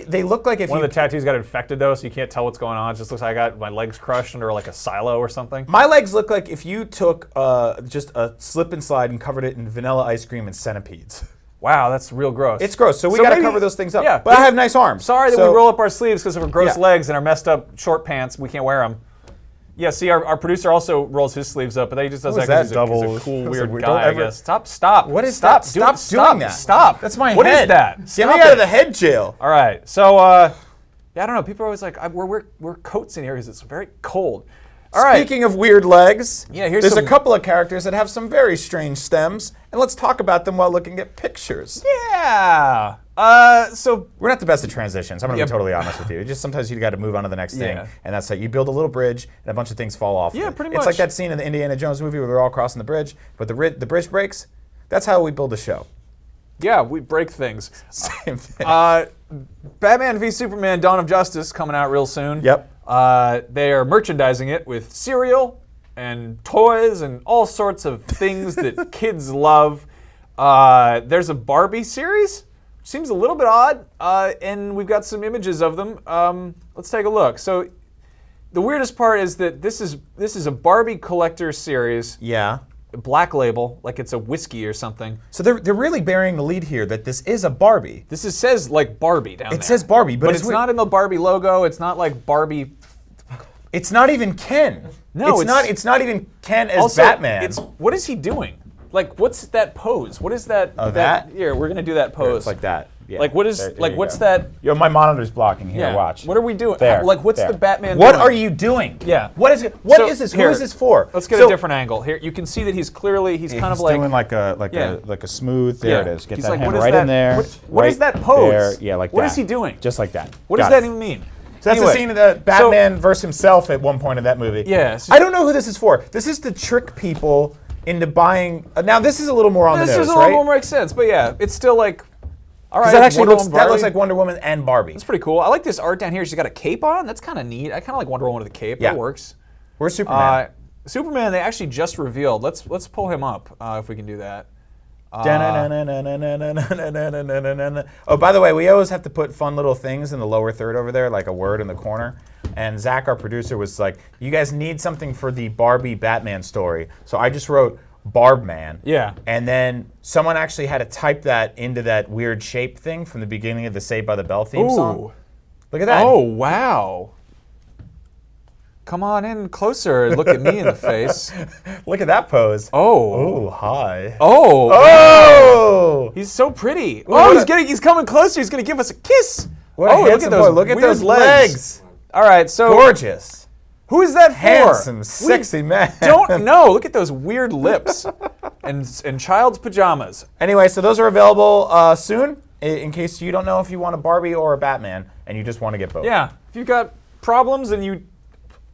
They look like if One of the tattoos got infected, though, so you can't tell what's going on. It just looks like I got my legs crushed under like a silo or something. My legs look like if you took just a slip and slide and covered it in vanilla ice cream and centipedes. Wow, that's real gross. It's gross, so we got to cover those things up. Yeah, but I have nice arms. Sorry that we roll up our sleeves because of our gross legs and our messed up short pants. We can't wear them. Yeah, see, our producer also rolls his sleeves up, but he just does that because he's a cool, weird guy, I guess. Stop. What is that? Stop doing that. Stop. That's my head. What is that? Get me out of the head jail. All right, so, yeah, I don't know. People are always like, wear coats in here because it's very cold. All right. Speaking of weird legs, there's a couple of characters that have some very strange stems, and let's talk about them while looking at pictures. Yeah. So we're not the best at transitions. I'm going to be totally honest with you. Just sometimes you got to move on to the next thing, and that's how you build a little bridge, and a bunch of things fall off. Yeah, pretty much. It's like that scene in the Indiana Jones movie where they're all crossing the bridge, but the bridge breaks. That's how we build a show. Yeah, we break things. Same thing. Batman v Superman: Dawn of Justice coming out real soon. Yep. They are merchandising it with cereal and toys and all sorts of things that kids love. There's a Barbie series. Seems a little bit odd, and we've got some images of them. Let's take a look. So, the weirdest part is that this is a Barbie collector series. Yeah. Black label, like it's a whiskey or something. So they're really bearing the lead here that this is a Barbie. This says like Barbie down there. It says Barbie, but it's not in the Barbie logo. It's not like Barbie. It's not even Ken. No, it's not even Ken as also, Batman. What is he doing? Like, what's that pose? What is that? Oh, that? Here, we're gonna do that pose. It's like that. Yeah. Like, what is what's that? Yo, my monitor's blocking here. Yeah. Watch. What are we doing? There. Like, what's there. the Batman? What doing? are you doing? Yeah. What is it? What is this? Who is this for? Let's get a different angle. Here, you can see that he's clearly he's kind of like doing like a smooth. There it is. Get he's that like, hand what is right that? in there. What is that pose? There. Yeah, like what that. What is he doing? Just like that. What does that even mean? So that's the scene of the Batman versus himself at one point in that movie. Yeah. I don't know who this is for. This is to trick people into buying. Now this is a little more on the nose, right? This is a little more makes sense, but yeah, it's still like. All right, that actually looks like Wonder Woman and Barbie. That's pretty cool. I like this art down here. She's got a cape on. That's kind of neat. I kind of like Wonder Woman with a cape. Yeah. That works. Where's Superman? Superman, they actually just revealed. Let's pull him up if we can do that. Oh, by the way, we always have to put fun little things in the lower third over there, like a word in the corner. And Zach, our producer, was like, "You guys need something for the Barbie Batman story." So I just wrote Barbman. Yeah. And then someone actually had to type that into that weird shape thing from the beginning of the Saved by the Bell theme song. Look at that. Oh, wow. Come on in closer and look at me in the face. Look at that pose. Oh. Oh, hi. Oh. Oh. He's so pretty. Oh, he's coming closer. He's going to give us a kiss. What a handsome boy. Look at those legs. All right, so. Gorgeous. Who is that for? Handsome, sexy man. Don't know. Look at those weird lips and child's pajamas. Anyway, so those are available soon. In case you don't know if you want a Barbie or a Batman, and you just want to get both. Yeah. If you've got problems and you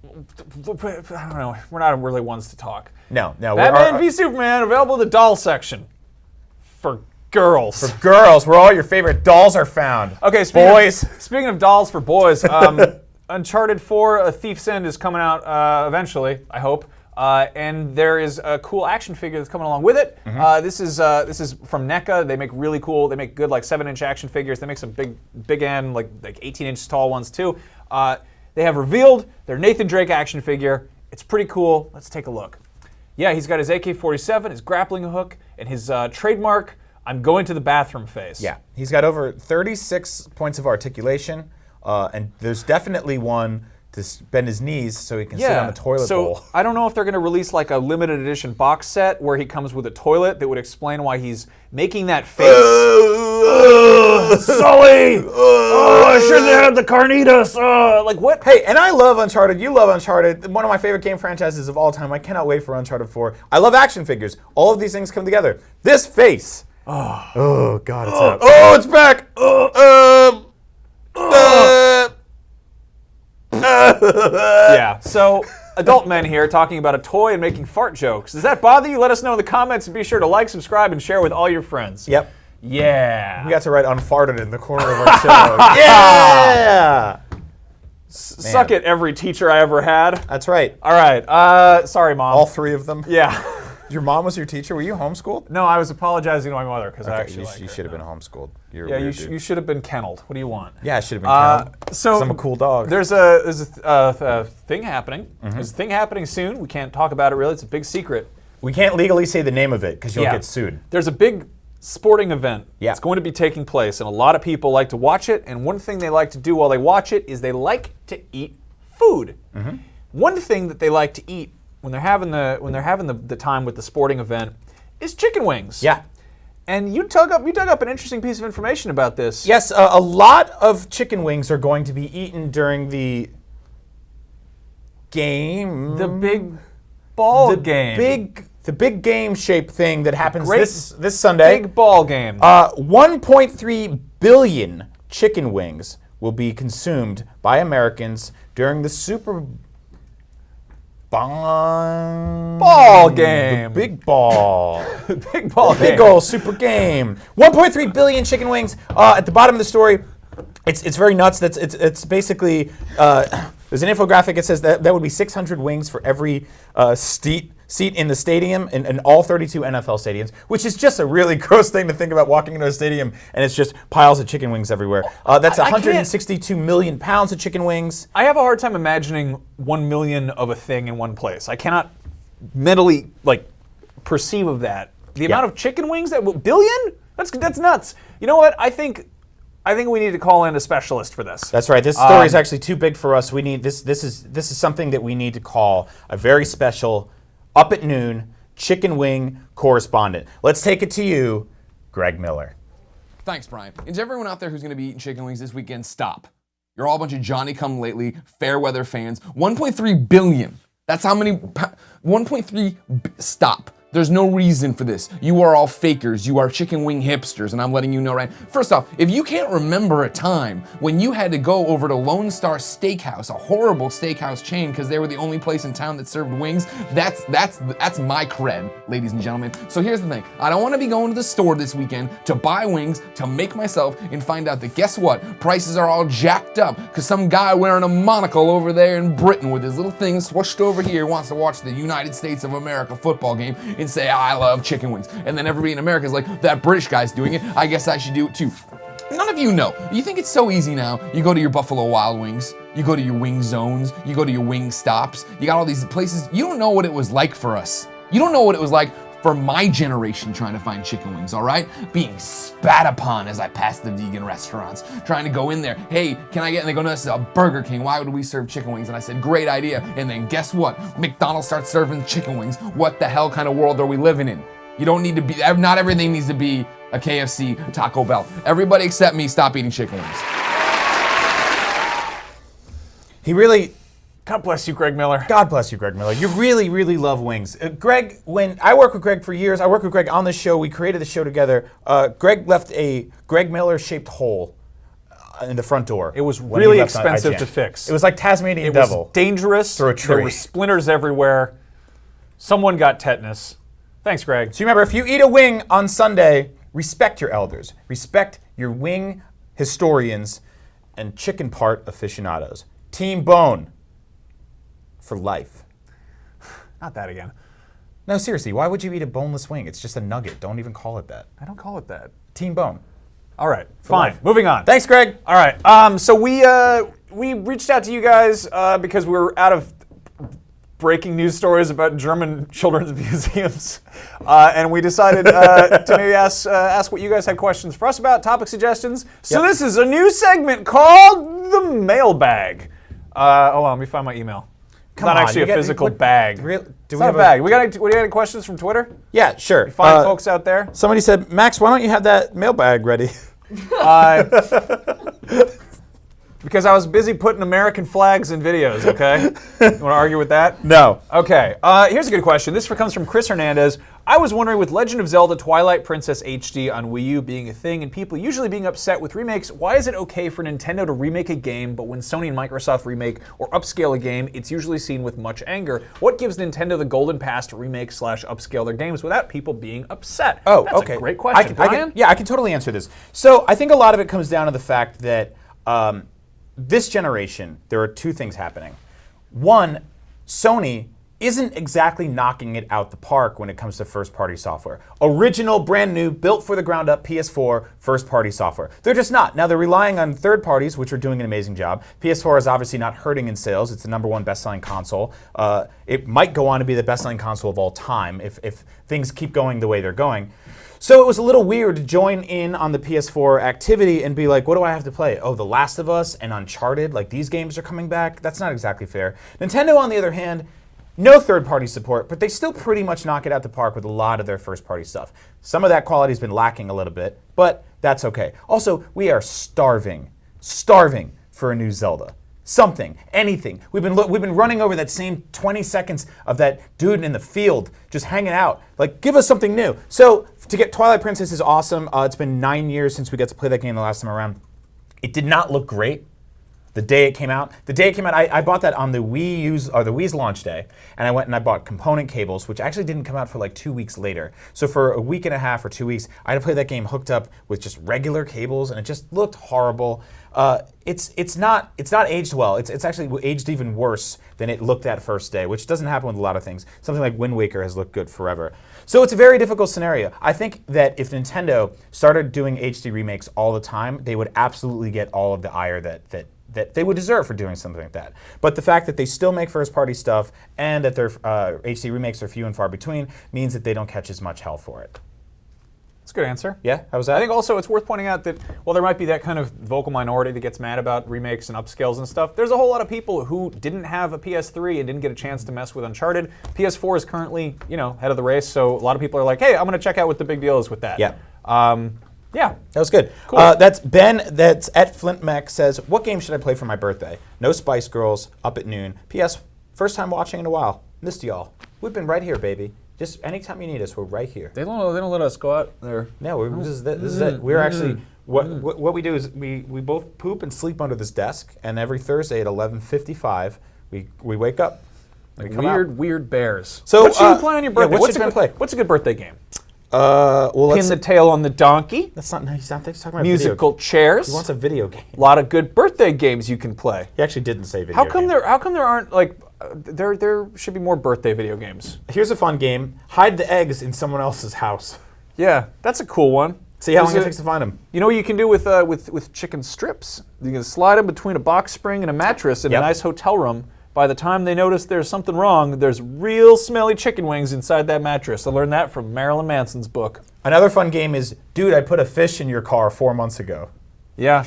I don't know. We're not really ones to talk. No. Batman v Superman available in the doll section for girls. For girls, where all your favorite dolls are found. Okay, speaking of dolls for boys, Uncharted 4: A Thief's End is coming out eventually, I hope. And there is a cool action figure that's coming along with it. This is from NECA. They make really cool. They make good like 7-inch action figures. They make some big end like 18-inch tall ones too. They have revealed their Nathan Drake action figure. It's pretty cool. Let's take a look. Yeah, he's got his AK-47, his grappling hook, and his trademark "I'm going to the bathroom" face. Yeah, he's got over 36 points of articulation, and there's definitely one to bend his knees so he can sit on the toilet bowl. So I don't know if they're going to release like a limited edition box set where he comes with a toilet that would explain why he's making that face. Sully! I shouldn't have had the carnitas! Like what? Hey, and I love Uncharted. You love Uncharted. One of my favorite game franchises of all time. I cannot wait for Uncharted 4. I love action figures. All of these things come together. This face. Oh God, it's out. Oh, it's back. Yeah, so adult men here talking about a toy and making fart jokes. Does that bother you? Let us know in the comments, and be sure to like, subscribe, and share with all your friends. Yep. Yeah. We got to write "unfarted" in the corner of our show. Yeah. Suck it, every teacher I ever had. That's right. All right. Sorry, Mom. All three of them. Yeah. Your mom was your teacher? Were you homeschooled? No, I was apologizing to my mother because I actually you should have been homeschooled. You're Yeah, a weird dude. you should have been kennelled. What do you want? Yeah, I should have been kennelled. So 'cause I'm a cool dog. There's a thing happening. There's a thing happening soon. We can't talk about it really. It's a big secret. We can't legally say the name of it because you'll get sued. There's a big sporting event. Yeah. It's going to be taking place, and a lot of people like to watch it. And one thing they like to do while they watch it is they like to eat food. One thing that they like to eat when they're having the time with the sporting event is chicken wings. Yeah. And you dug up an interesting piece of information about this. Yes, a lot of chicken wings are going to be eaten during the game. The big ball game. The big game shape thing that happens this Sunday. Big ball game. 1.3 billion chicken wings will be consumed by Americans during the Super Ball game. The big ball. Big ball game. Big old super game. 1.3 billion chicken wings. At the bottom of the story, it's very nuts. It's basically there's an infographic. It says that would be 600 wings for every seat in the stadium in all 32 NFL stadiums, which is just a really gross thing to think about, walking into a stadium and it's just piles of chicken wings everywhere. That's 162 million pounds of chicken wings. I have a hard time imagining 1 million of a thing in one place. I cannot mentally perceive of that. The amount of chicken wings billion? That's nuts. You know what? I think we need to call in a specialist for this. That's right. This story is actually too big for us. We need this is something that we need to call a very special up at noon chicken wing correspondent. Let's take it to you, Greg Miller. Thanks, Brian. And to everyone out there who's going to be eating chicken wings this weekend, stop. You're all a bunch of Johnny-come-lately, fair-weather fans. 1.3 billion. That's how many... 1.3... Stop. There's no reason for this. You are all fakers. You are chicken wing hipsters, and I'm letting you know right. First off, if you can't remember a time when you had to go over to Lone Star Steakhouse, a horrible steakhouse chain, because they were the only place in town that served wings, that's my cred, ladies and gentlemen. So here's the thing. I don't want to be going to the store this weekend to buy wings to make myself and find out that guess what? Prices are all jacked up because some guy wearing a monocle over there in Britain with his little thing swooshed over here wants to watch the United States of America football game and say, I love chicken wings. And then everybody in America is like, that British guy's doing it, I guess I should do it too. None of you know. You think it's so easy now. You go to your Buffalo Wild Wings, you go to your wing zones, you go to your wing stops, you got all these places. You don't know what it was like for us. You don't know what it was like for my generation trying to find chicken wings, all right? Being spat upon as I passed the vegan restaurants, trying to go in there. Hey, can I get, and they go, no, this is a Burger King. Why would we serve chicken wings? And I said, great idea. And then guess what? McDonald's starts serving chicken wings. What the hell kind of world are we living in? You don't need to be, not everything needs to be a KFC, Taco Bell. Everybody except me, stop eating chicken wings. He really... God bless you, Greg Miller. God bless you, Greg Miller. You really, really love wings. Greg, when I worked with Greg for years, I worked with Greg on the show. We created the show together. Greg left a Greg Miller-shaped hole in the front door. It was when he really left on expensive IGN. to fix. It was like Tasmanian It Devil. was dangerous. through a tree. There were splinters everywhere. Someone got tetanus. Thanks, Greg. So remember, if you eat a wing on Sunday, respect your elders. Respect your wing historians and chicken part aficionados. Team Bone for life. Not that again. No, seriously, why would you eat a boneless wing? It's just a nugget. Don't even call it that. I don't call it that. Team Bone. All right, fine. life. Moving on. Thanks, Greg. All right. So we reached out to you guys because we were out of breaking news stories about German children's museums, and we decided to maybe ask what you guys had questions for us about, topic suggestions. So this is a new segment called the Mailbag. Hold on, let me find my email. Come Not on, actually you a got- physical what- bag. do It's we not have a bag. We got any questions from Twitter? Yeah, sure. Fine folks out there. Somebody said, Max, why don't you have that mailbag ready? Because I was busy putting American flags in videos, okay? You want to argue with that? No. Okay, here's a good question. This comes from Chris Hernandez. I was wondering, with Legend of Zelda Twilight Princess HD on Wii U being a thing and people usually being upset with remakes, why is it okay for Nintendo to remake a game, but when Sony and Microsoft remake or upscale a game, it's usually seen with much anger? What gives Nintendo the golden pass to remake/upscale their games without people being upset? Oh, That's okay. a great question, Brian. I can totally answer this. So I think a lot of it comes down to the fact that this generation, there are two things happening. One, Sony isn't exactly knocking it out the park when it comes to first-party software. Original, brand new, built for the ground up PS4 first-party software. They're just not. Now they're relying on third parties, which are doing an amazing job. PS4 is obviously not hurting in sales. It's the #1 best-selling console. It might go on to be the best-selling console of all time if things keep going the way they're going. So it was a little weird to join in on the PS4 activity and be like, what do I have to play? Oh, The Last of Us and Uncharted, like these games are coming back? That's not exactly fair. Nintendo, on the other hand, no third-party support, but they still pretty much knock it out the park with a lot of their first-party stuff. Some of that quality has been lacking a little bit, but that's okay. Also, we are starving for a new Zelda. Something, anything. We've been running over that same 20 seconds of that dude in the field just hanging out. Like, give us something new. So to get Twilight Princess is awesome. It's been 9 years since we got to play that game the last time around. It did not look great the day it came out. I bought that on the Wii's launch day, and I went and I bought component cables, which actually didn't come out for like 2 weeks later. So for a week and a half or 2 weeks, I had to play that game hooked up with just regular cables, and it just looked horrible. It's not aged well. It's actually aged even worse than it looked at first day, which doesn't happen with a lot of things. Something like Wind Waker has looked good forever. So it's a very difficult scenario. I think that if Nintendo started doing HD remakes all the time, they would absolutely get all of the ire that they would deserve for doing something like that. But the fact that they still make first-party stuff and that their HD remakes are few and far between means that they don't catch as much hell for it. That's a good answer. Yeah, how was that? I think also it's worth pointing out that while there might be that kind of vocal minority that gets mad about remakes and upscales and stuff, there's a whole lot of people who didn't have a PS3 and didn't get a chance to mess with Uncharted. PS4 is currently, head of the race, so a lot of people are like, hey, I'm going to check out what the big deal is with that. Yeah. Yeah. That was good. Cool. That's Ben, that's at FlintMac, says, what game should I play for my birthday? No Spice Girls, up at noon. P.S. First time watching in a while. Missed y'all. We've been right here, baby. Just anytime you need us, we're right here. They don't let us go out there. No, this is it. We're actually, what we do is we both poop and sleep under this desk, and every Thursday at 11:55, we wake up. We come out. Weird bears. So, what should you play on your birthday? yeah, what should Ben play? What's a good birthday game? Well, Pin the tail on the donkey. that's not nice. He's talking about Musical video. chairs. He wants a video game. A lot of good birthday games you can play. He actually didn't say video How come game. there aren't like there should be more birthday video games? Here's a fun game. Hide the eggs in someone else's house. Yeah, that's a cool one. See how long it There's takes to find them. You know what you can do with chicken strips? You can slide them between a box spring and a mattress in Yep. a nice hotel room. By the time they notice there's something wrong, there's real smelly chicken wings inside that mattress. I learned that from Marilyn Manson's book. Another fun game is, dude, I put a fish in your car 4 months ago. Yeah,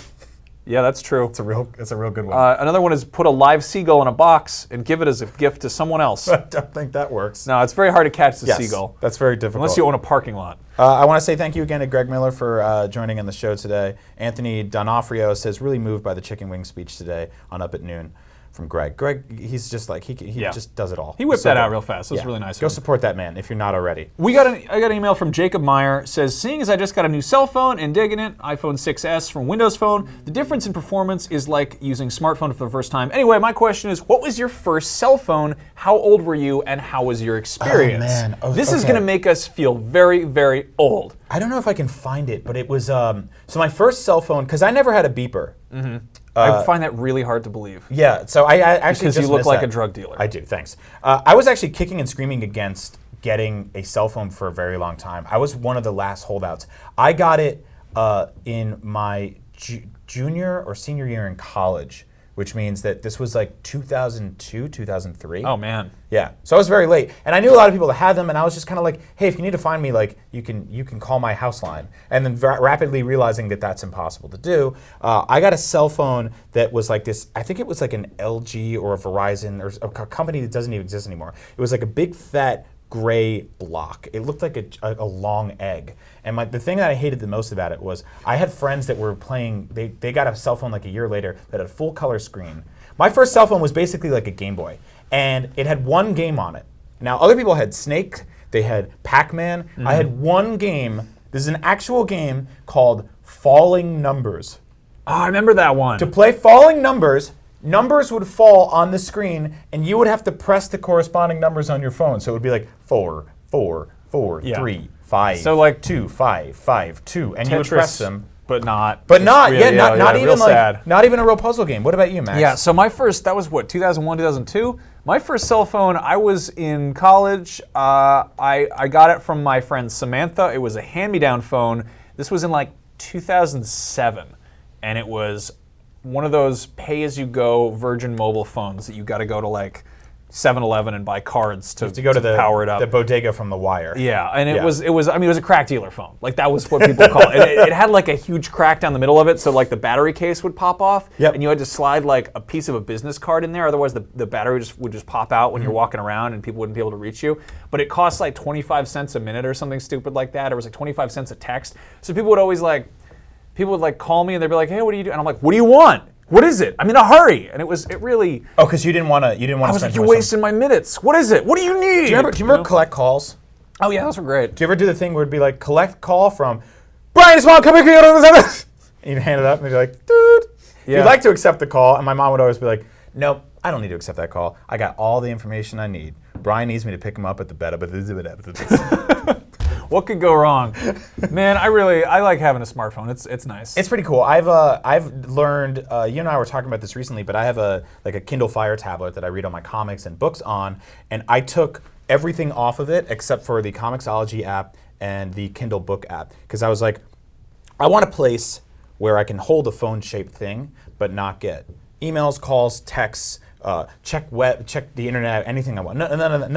that's true. It's a real good one. Another one is put a live seagull in a box and give it as a gift to someone else. I don't think that works. No, it's very hard to catch the Yes, seagull. that's very difficult. Unless you own a parking lot. I want to say thank you again to Greg Miller for joining on the show today. Anthony Donofrio says, really moved by the chicken wing speech today on Up at Noon. from Greg. Greg, he's just like, he just does it all. He whipped He's so that out good. real fast. It was really nice. Go support that man if you're not already. I got an email from Jacob Meyer. Says, seeing as I just got a new cell phone and digging it, iPhone 6S from Windows Phone, the difference in performance is like using smartphone for the first time. Anyway, my question is, what was your first cell phone? How old were you, and how was your experience? Oh, man. Oh, this is okay. going to make us feel very, very old. I don't know if I can find it, but it was, so my first cell phone, because I never had a beeper. I find that really hard to believe. Yeah, so I actually Because you just look missed like that. a drug dealer. I do, thanks. I was actually kicking and screaming against getting a cell phone for a very long time. I was one of the last holdouts. I got it in my junior or senior year in college, which means that this was like 2002, 2003. Oh, man. Yeah, so I was very late, and I knew a lot of people that had them, and I was just kind of like, hey, if you need to find me, like, you can call my house line. And then rapidly realizing that that's impossible to do, I got a cell phone that was like this, I think it was like an LG or a Verizon or a company that doesn't even exist anymore. It was like a big fat gray block. It looked like a long egg. And the thing that I hated the most about it was I had friends that were playing, they got a cell phone like a year later that had a full color screen. My first cell phone was basically like a Game Boy, and it had one game on it. Now other people had Snake, they had Pac-Man. I had one game, this is an actual game called Falling Numbers. Oh, I remember that one. To play Falling Numbers, numbers would fall on the screen, and you would have to press the corresponding numbers on your phone. So it would be like 4, 4, 4, Yeah. 3, 5, So like 2, 5, 5, 2, and you would press them. But not. But not, Really, not real even like, sad. not even a real puzzle game. What about you, Max? Yeah, so my first, that was what, 2001, 2002? My first cell phone, I was in college. I got it from my friend Samantha. It was a hand-me-down phone. This was in like 2007, and it was one of those pay-as-you-go Virgin Mobile phones that you got to go to like 7-Eleven and buy cards to go to the power it up. the bodega from The Wire. Yeah, and it Yeah. was I mean it was a crack dealer phone. Like that was what people call it. It had like a huge crack down the middle of it, so like the battery case would pop off, Yep. and you had to slide like a piece of a business card in there. Otherwise, the battery would just pop out when you're walking around, and people wouldn't be able to reach you. But it cost like 25 cents a minute or something stupid like that. Or it was like 25 cents a text. So people would always call me and they'd be like, "Hey, what do you do?" And I'm like, "What do you want? What is it? I'm in a hurry." And it really. Oh, because you didn't want to. I was like, "You're wasting my minutes. What is it? What do you need?" Do you remember collect calls? Oh yeah, those were great. Do you ever do the thing where it'd be like collect call from Brian Small, come here, and you'd hand it up and they'd be like, dude. Yeah. You'd like to accept the call, and my mom would always be like, nope, I don't need to accept that call. I got all the information I need. Brian needs me to pick him up at the bed. What could go wrong? Man, I like having a smartphone. It's nice. It's pretty cool. I've learned. You and I were talking about this recently, but I have a Kindle Fire tablet that I read all my comics and books on, and I took everything off of it except for the Comixology app and the Kindle Book app because I was like, I want a place where I can hold a phone-shaped thing but not get emails, calls, texts. Check the internet, anything I want. None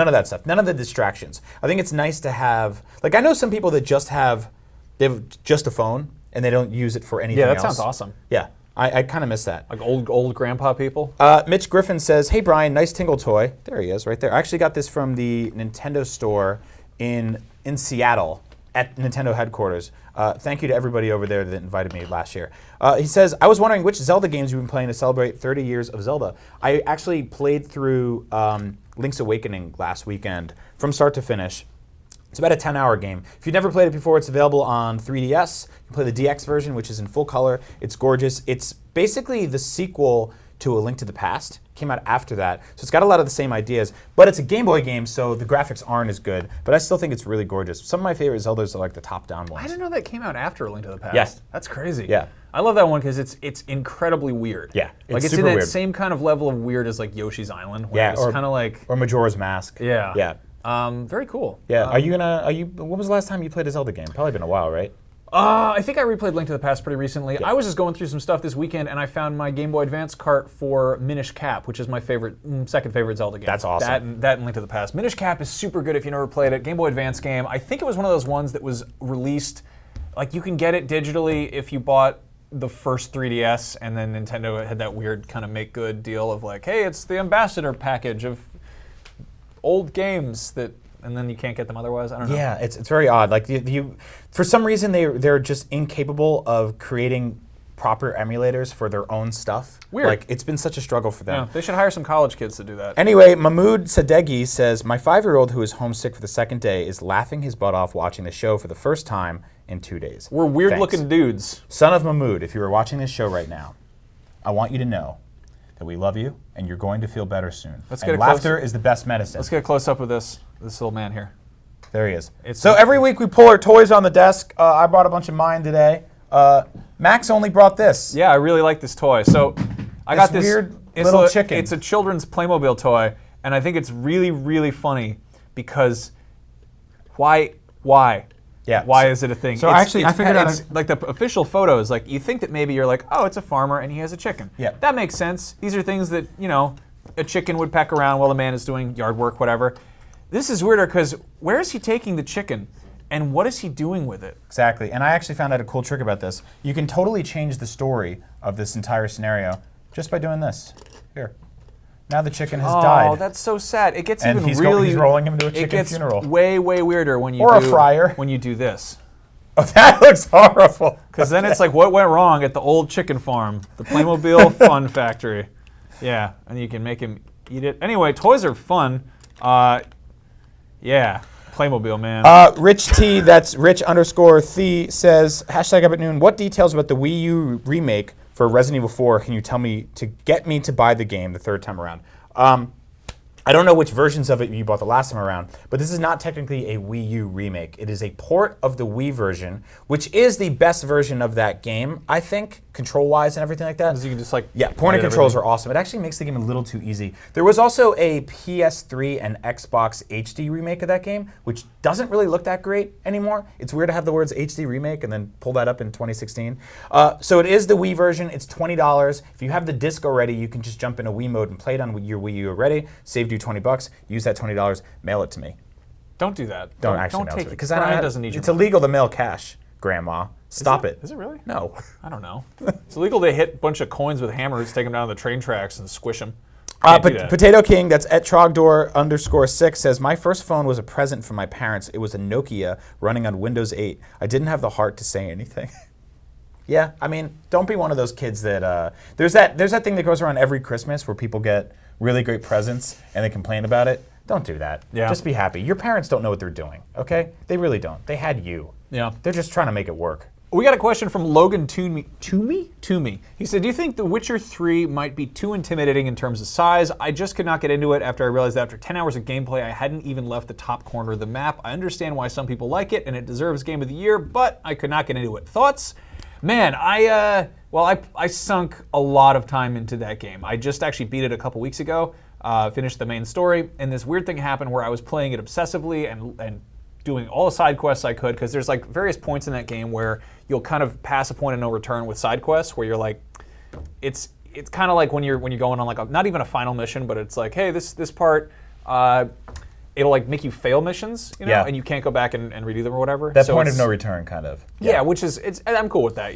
of that stuff. None of the distractions. I think it's nice to have. Like I know some people that they have just a phone and they don't use it for anything else. Yeah, that sounds awesome. Yeah, I kind of miss that. Like old grandpa people. Mitch Griffin says, "Hey Brian, nice Tingle toy." There he is, right there. I actually got this from the Nintendo store in Seattle at Nintendo headquarters. Thank you to everybody over there that invited me last year. He says, I was wondering which Zelda games you've been playing to celebrate 30 years of Zelda. I actually played through Link's Awakening last weekend from start to finish. It's about a 10-hour game. If you've never played it before, it's available on 3DS. You can play the DX version, which is in full color. It's gorgeous. It's basically the sequel to A Link to the Past. Came out after that. So it's got a lot of the same ideas, but it's a Game Boy game, so the graphics aren't as good, but I still think it's really gorgeous. Some of my favorite Zeldas are like the top-down ones. I didn't know that came out after A Link to the Past. Yes. That's crazy. Yeah. I love that one because it's incredibly weird. Yeah, Like it's it's in super that weird. same kind of level of weird as like Yoshi's Island, where Yeah, it's kind of like or Majora's Mask. yeah. Yeah. Very cool. Yeah. When was the last time you played a Zelda game? Probably been a while, right? I think I replayed Link to the Past pretty recently. I was just going through some stuff this weekend, and I found my Game Boy Advance cart for Minish Cap, which is my second favorite Zelda game. That's awesome. That and Link to the Past. Minish Cap is super good if you never played it. Game Boy Advance game. I think it was one of those ones that was released, like you can get it digitally if you bought the first 3DS, and then Nintendo had that weird kind of make good deal of like, hey, it's the ambassador package of old games that. And then you can't get them otherwise. I don't know. Yeah, it's very odd. Like you for some reason they're just incapable of creating proper emulators for their own stuff. Weird. Like, it's been such a struggle for them. Yeah, they should hire some college kids to do that. Anyway, Mahmoud Sadeghi says, my 5-year-old who is homesick for the second day is laughing his butt off watching the show for the first time in 2 days. We're weird-looking dudes. Son of Mahmoud, if you are watching this show right now, I want you to know that we love you and you're going to feel better soon. Let's get a laughter is the best medicine. Let's get a close-up of this little man here. There he is. So every week we pull our toys on the desk. I brought a bunch of mine today. Max only brought this. Yeah, I really like this toy. So I got this weird little chicken. It's a children's Playmobil toy, and I think it's really, really funny because why? Yeah. Why is it a thing? So actually, I figured out like the official photos. Like you think that maybe you're like, oh, it's a farmer and he has a chicken. Yeah. That makes sense. These are things that a chicken would peck around while a man is doing yard work, whatever. This is weirder because where is he taking the chicken? And what is he doing with it? Exactly. And I actually found out a cool trick about this. You can totally change the story of this entire scenario just by doing this. Here. Now the chicken has died. Oh, that's so sad. It gets And even he's really. he's rolling him into a chicken it gets funeral. way, way weirder when you Or a fryer. when you do this. Oh, that looks horrible. Because then it's like, what went wrong at the old chicken farm, the Playmobil Fun Factory? Yeah, and you can make him eat it. Anyway, toys are fun. Yeah. Playmobil, man. Rich T, that's Rich_T, says, #UpAtNoon, what details about the Wii U remake for Resident Evil 4 can you tell me to get me to buy the game the third time around? I don't know which versions of it you bought the last time around, but this is not technically a Wii U remake. It is a port of the Wii version, which is the best version of that game, I think, control-wise and everything like that. Because you can just like Point and controls are awesome. It actually makes the game a little too easy. There was also a PS3 and Xbox HD remake of that game, which doesn't really look that great anymore. It's weird to have the words HD remake and then pull that up in 2016. So it is the Wii version. It's $20. If you have the disc already, you can just jump into Wii mode and play it on your Wii U already. Saved you $20. Use that $20. Mail it to me. Don't do that. Don't actually mail take it to me. because Brian doesn't need your It's money. illegal to mail cash, Grandma. Stop it. Is it really? No. I don't know. It's illegal to hit a bunch of coins with hammers, take them down to the train tracks, and squish them. Potato King, that's @Trogdor_6, says, my first phone was a present from my parents. It was a Nokia running on Windows 8. I didn't have the heart to say anything. Yeah, I mean, don't be one of those kids that, there's that thing that goes around every Christmas where people get really great presents and they complain about it. Don't do that. Yeah. Just be happy. Your parents don't know what they're doing, okay? They really don't. They had you. Yeah. They're just trying to make it work. We got a question from Logan Toomey. He said, do you think The Witcher 3 might be too intimidating in terms of size? I just could not get into it after I realized that after 10 hours of gameplay, I hadn't even left the top corner of the map. I understand why some people like it, and it deserves Game of the Year, but I could not get into it. Thoughts? Man, I sunk a lot of time into that game. I just actually beat it a couple weeks ago, finished the main story, and this weird thing happened where I was playing it obsessively and doing all the side quests I could, because there's like various points in that game where you'll kind of pass a point of no return with side quests where you're like, it's kind of like when you're going on like not even a final mission, but it's like, hey, this part, it'll like make you fail missions, Yeah. and you can't go back and redo them or whatever. That So point of it's- no return, kind of. Yeah, which is I'm cool with that,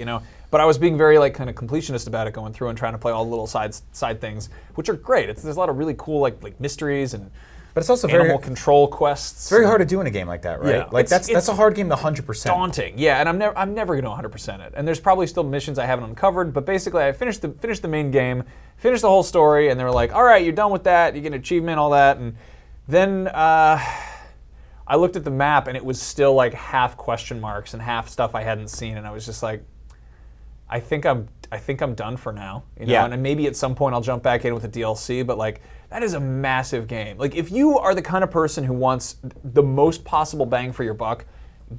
But I was being very like kind of completionist about it, going through and trying to play all the little side things, which are great. There's a lot of really cool like mysteries and But it's also animal very control quests. It's very hard to do in a game like that, right? Yeah. Like It's that's a hard game to 100%. daunting. Yeah, and I'm never going to 100% it. And there's probably still missions I haven't uncovered, but basically I finished the main game, finished the whole story, and they were like, all right, you're done with that. You get an achievement, all that, and then I looked at the map and it was still like half question marks and half stuff I hadn't seen, and I was just like, I think I'm done for now. Yeah. And maybe at some point I'll jump back in with a DLC, but like that is a massive game. Like if you are the kind of person who wants the most possible bang for your buck,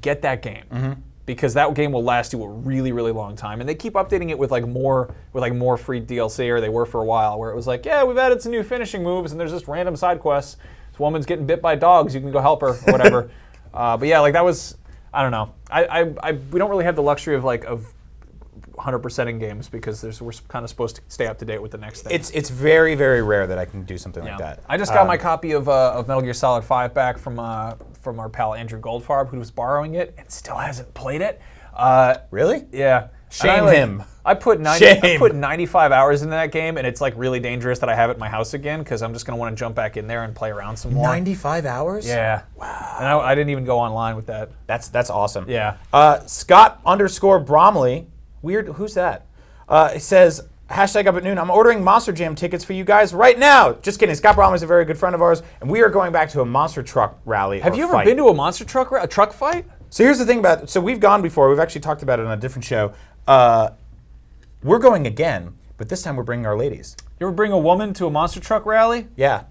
get that game. Because that game will last you a really, really long time. And they keep updating it with more free DLC, or they were for a while, where it was like, yeah, we've added some new finishing moves and there's just random side quests. This woman's getting bit by dogs, you can go help her, or whatever. But yeah, like that was, I don't know. We don't really have the luxury of 100%ing games because we're kind of supposed to stay up to date with the next thing. It's very, very rare that I can do something like that. I just got my copy of Metal Gear Solid 5 back from our pal Andrew Goldfarb, who was borrowing it and still hasn't played it. Really? Yeah. Shame him. I put Shame. 95 hours into that game, and it's like really dangerous that I have it in my house again because I'm just going to want to jump back in there and play around some more. 95 hours? Yeah. Wow. And I didn't even go online with that. That's awesome. Yeah. Scott_Bromley. Weird. Who's that? It says, hashtag up at noon, I'm ordering Monster Jam tickets for you guys right now. Just kidding. Scott Bromley is a very good friend of ours, and we are going back to a monster truck rally. Have you ever been to a monster truck fight? So here's the thing about, so we've gone before. We've actually talked about it on a different show. We're going again, but this time we're bringing our ladies. You ever bring a woman to a monster truck rally? Yeah.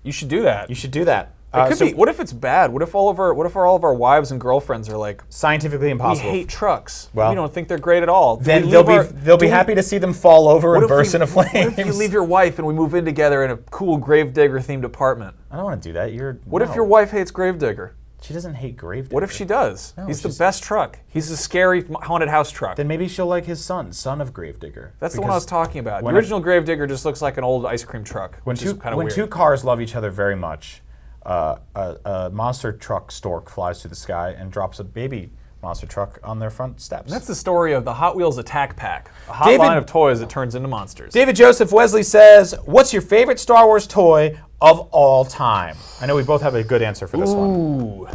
You should do that. You should do that. It could be. What if it's bad? What if all of our wives and girlfriends are like, scientifically impossible. we hate trucks. Well, we don't think they're great at all. Then they'll be happy to see them fall over and burst into flames. What if you leave your wife and we move in together in a cool Gravedigger themed apartment? I don't want to do that. What if your wife hates Gravedigger? She doesn't hate Gravedigger. What if she does? No, He's the best truck. He's the scary haunted house truck. Then maybe she'll like his son of Gravedigger. That's the one I was talking about. The original Gravedigger just looks like an old ice cream truck. When two cars love each other very much, a monster truck stork flies through the sky and drops a baby monster truck on their front steps. And that's the story of the Hot Wheels Attack Pack, a hot line of toys that turns into monsters. David Joseph Wesley says, what's your favorite Star Wars toy of all time? I know we both have a good answer for this one.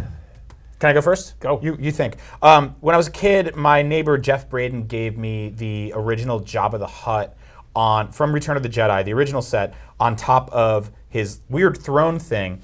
Can I go first? Go. You think. When I was a kid, my neighbor Jeff Braden gave me the original Jabba the Hutt from Return of the Jedi, the original set, on top of his weird throne thing.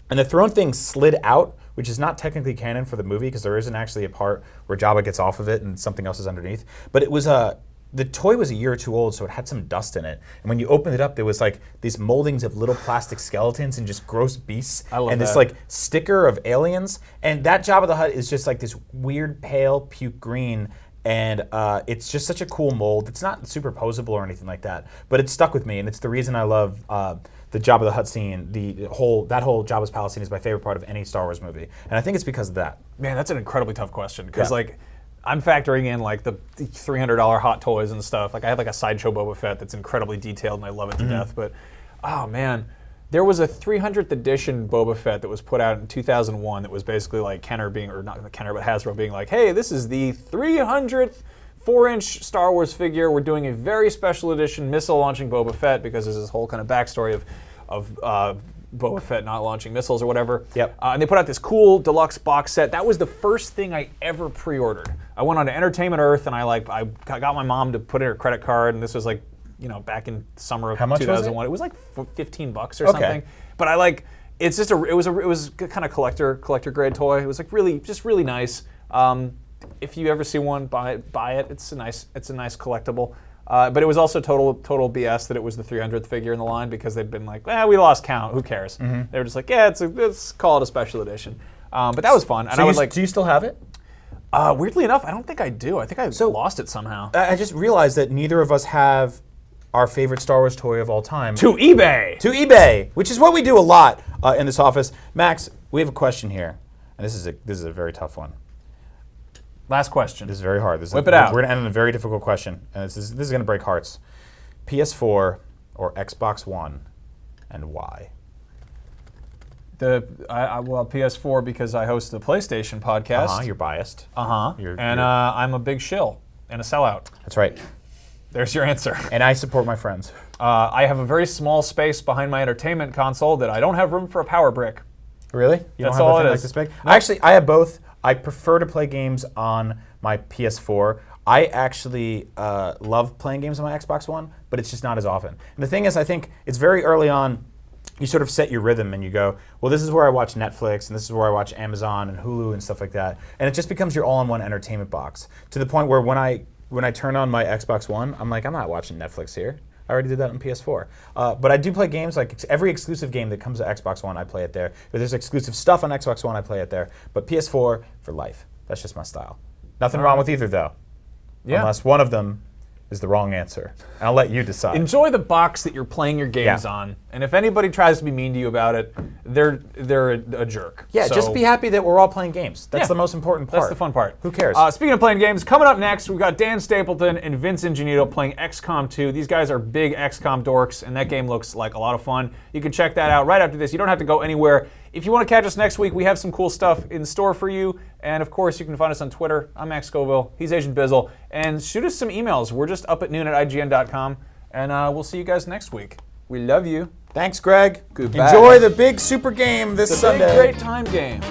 And the throne thing slid out, which is not technically canon for the movie because there isn't actually a part where Jabba gets off of it and something else is underneath. But it was the toy was a year or two old, so it had some dust in it. And when you opened it up, there was like these moldings of little plastic skeletons and just gross beasts. And this like sticker of aliens. And that Jabba the Hutt is just like this weird pale puke green. And it's just such a cool mold. It's not superposable or anything like that, but it stuck with me, and it's the reason I love the Jabba the Hutt scene. That whole Jabba's palace scene is my favorite part of any Star Wars movie, and I think it's because of that. Man, that's an incredibly tough question because like I'm factoring in like the $300 hot toys and stuff. Like I have like a Sideshow Boba Fett that's incredibly detailed, and I love it to death. But oh man. There was a 300th edition Boba Fett that was put out in 2001 that was basically like Kenner being, or not Kenner, but Hasbro being like, hey, this is the 300th 4-inch Star Wars figure. We're doing a very special edition missile launching Boba Fett because there's this whole kind of backstory of Boba Fett not launching missiles or whatever. Yep. And they put out this cool deluxe box set. That was the first thing I ever pre-ordered. I went on to Entertainment Earth and I got my mom to put in her credit card, and this was like, back in summer of 2001. It was like $15 or something. But it was kind of collector grade toy. It was like really nice. If you ever see one, buy it. It's a nice collectible. But it was also total BS that it was the 300th figure in the line because they'd been like, we lost count. Who cares? They were just like, let's call it a special edition. But that was fun. And so do you still have it? Weirdly enough, I don't think I do. I think I lost it somehow. I just realized that neither of us have our favorite Star Wars toy of all time. To eBay, which is what we do a lot in this office. Max, we have a question here, and this is a very tough one. Last question. This is very hard. Whip it out. We're going to end on a very difficult question, and this is going to break hearts. PS4 or Xbox One, and why? PS4 because I host the PlayStation podcast. You're biased. I'm a big shill and a sellout. That's right. There's your answer. And I support my friends. I have a very small space behind my entertainment console that I don't have room for a power brick. Really? You That's don't have all a thing it like is. this big? Actually, I have both. I prefer to play games on my PS4. I actually love playing games on my Xbox One, but it's just not as often. And the thing is, I think it's very early on, you sort of set your rhythm and you go, well, this is where I watch Netflix and this is where I watch Amazon and Hulu and stuff like that. And it just becomes your all-in-one entertainment box to the point where when I turn on my Xbox One, I'm like, I'm not watching Netflix here. I already did that on PS4. But I do play games, like every exclusive game that comes to Xbox One, I play it there. If there's exclusive stuff on Xbox One, I play it there. But PS4 for life. That's just my style. Nothing wrong with either, though. Yeah. Unless one of them is the wrong answer. And I'll let you decide. Enjoy the box that you're playing your games on. And if anybody tries to be mean to you about it, they're a jerk. Yeah, So- just be happy that we're all playing games. That's Yeah. the most important part. That's the fun part. Who cares? Speaking of playing games, coming up next, we've got Dan Stapleton and Vince Ingenito playing XCOM 2. These guys are big XCOM dorks, and that game looks like a lot of fun. You can check that out right after this. You don't have to go anywhere. If you want to catch us next week, we have some cool stuff in store for you. And of course, you can find us on Twitter. I'm Max Scoville. He's Agent Bizzle. And shoot us some emails. We're just up at noon@ign.com. And we'll see you guys next week. We love you. Thanks, Greg. Goodbye. Enjoy the big super game this Sunday. Big, great time game.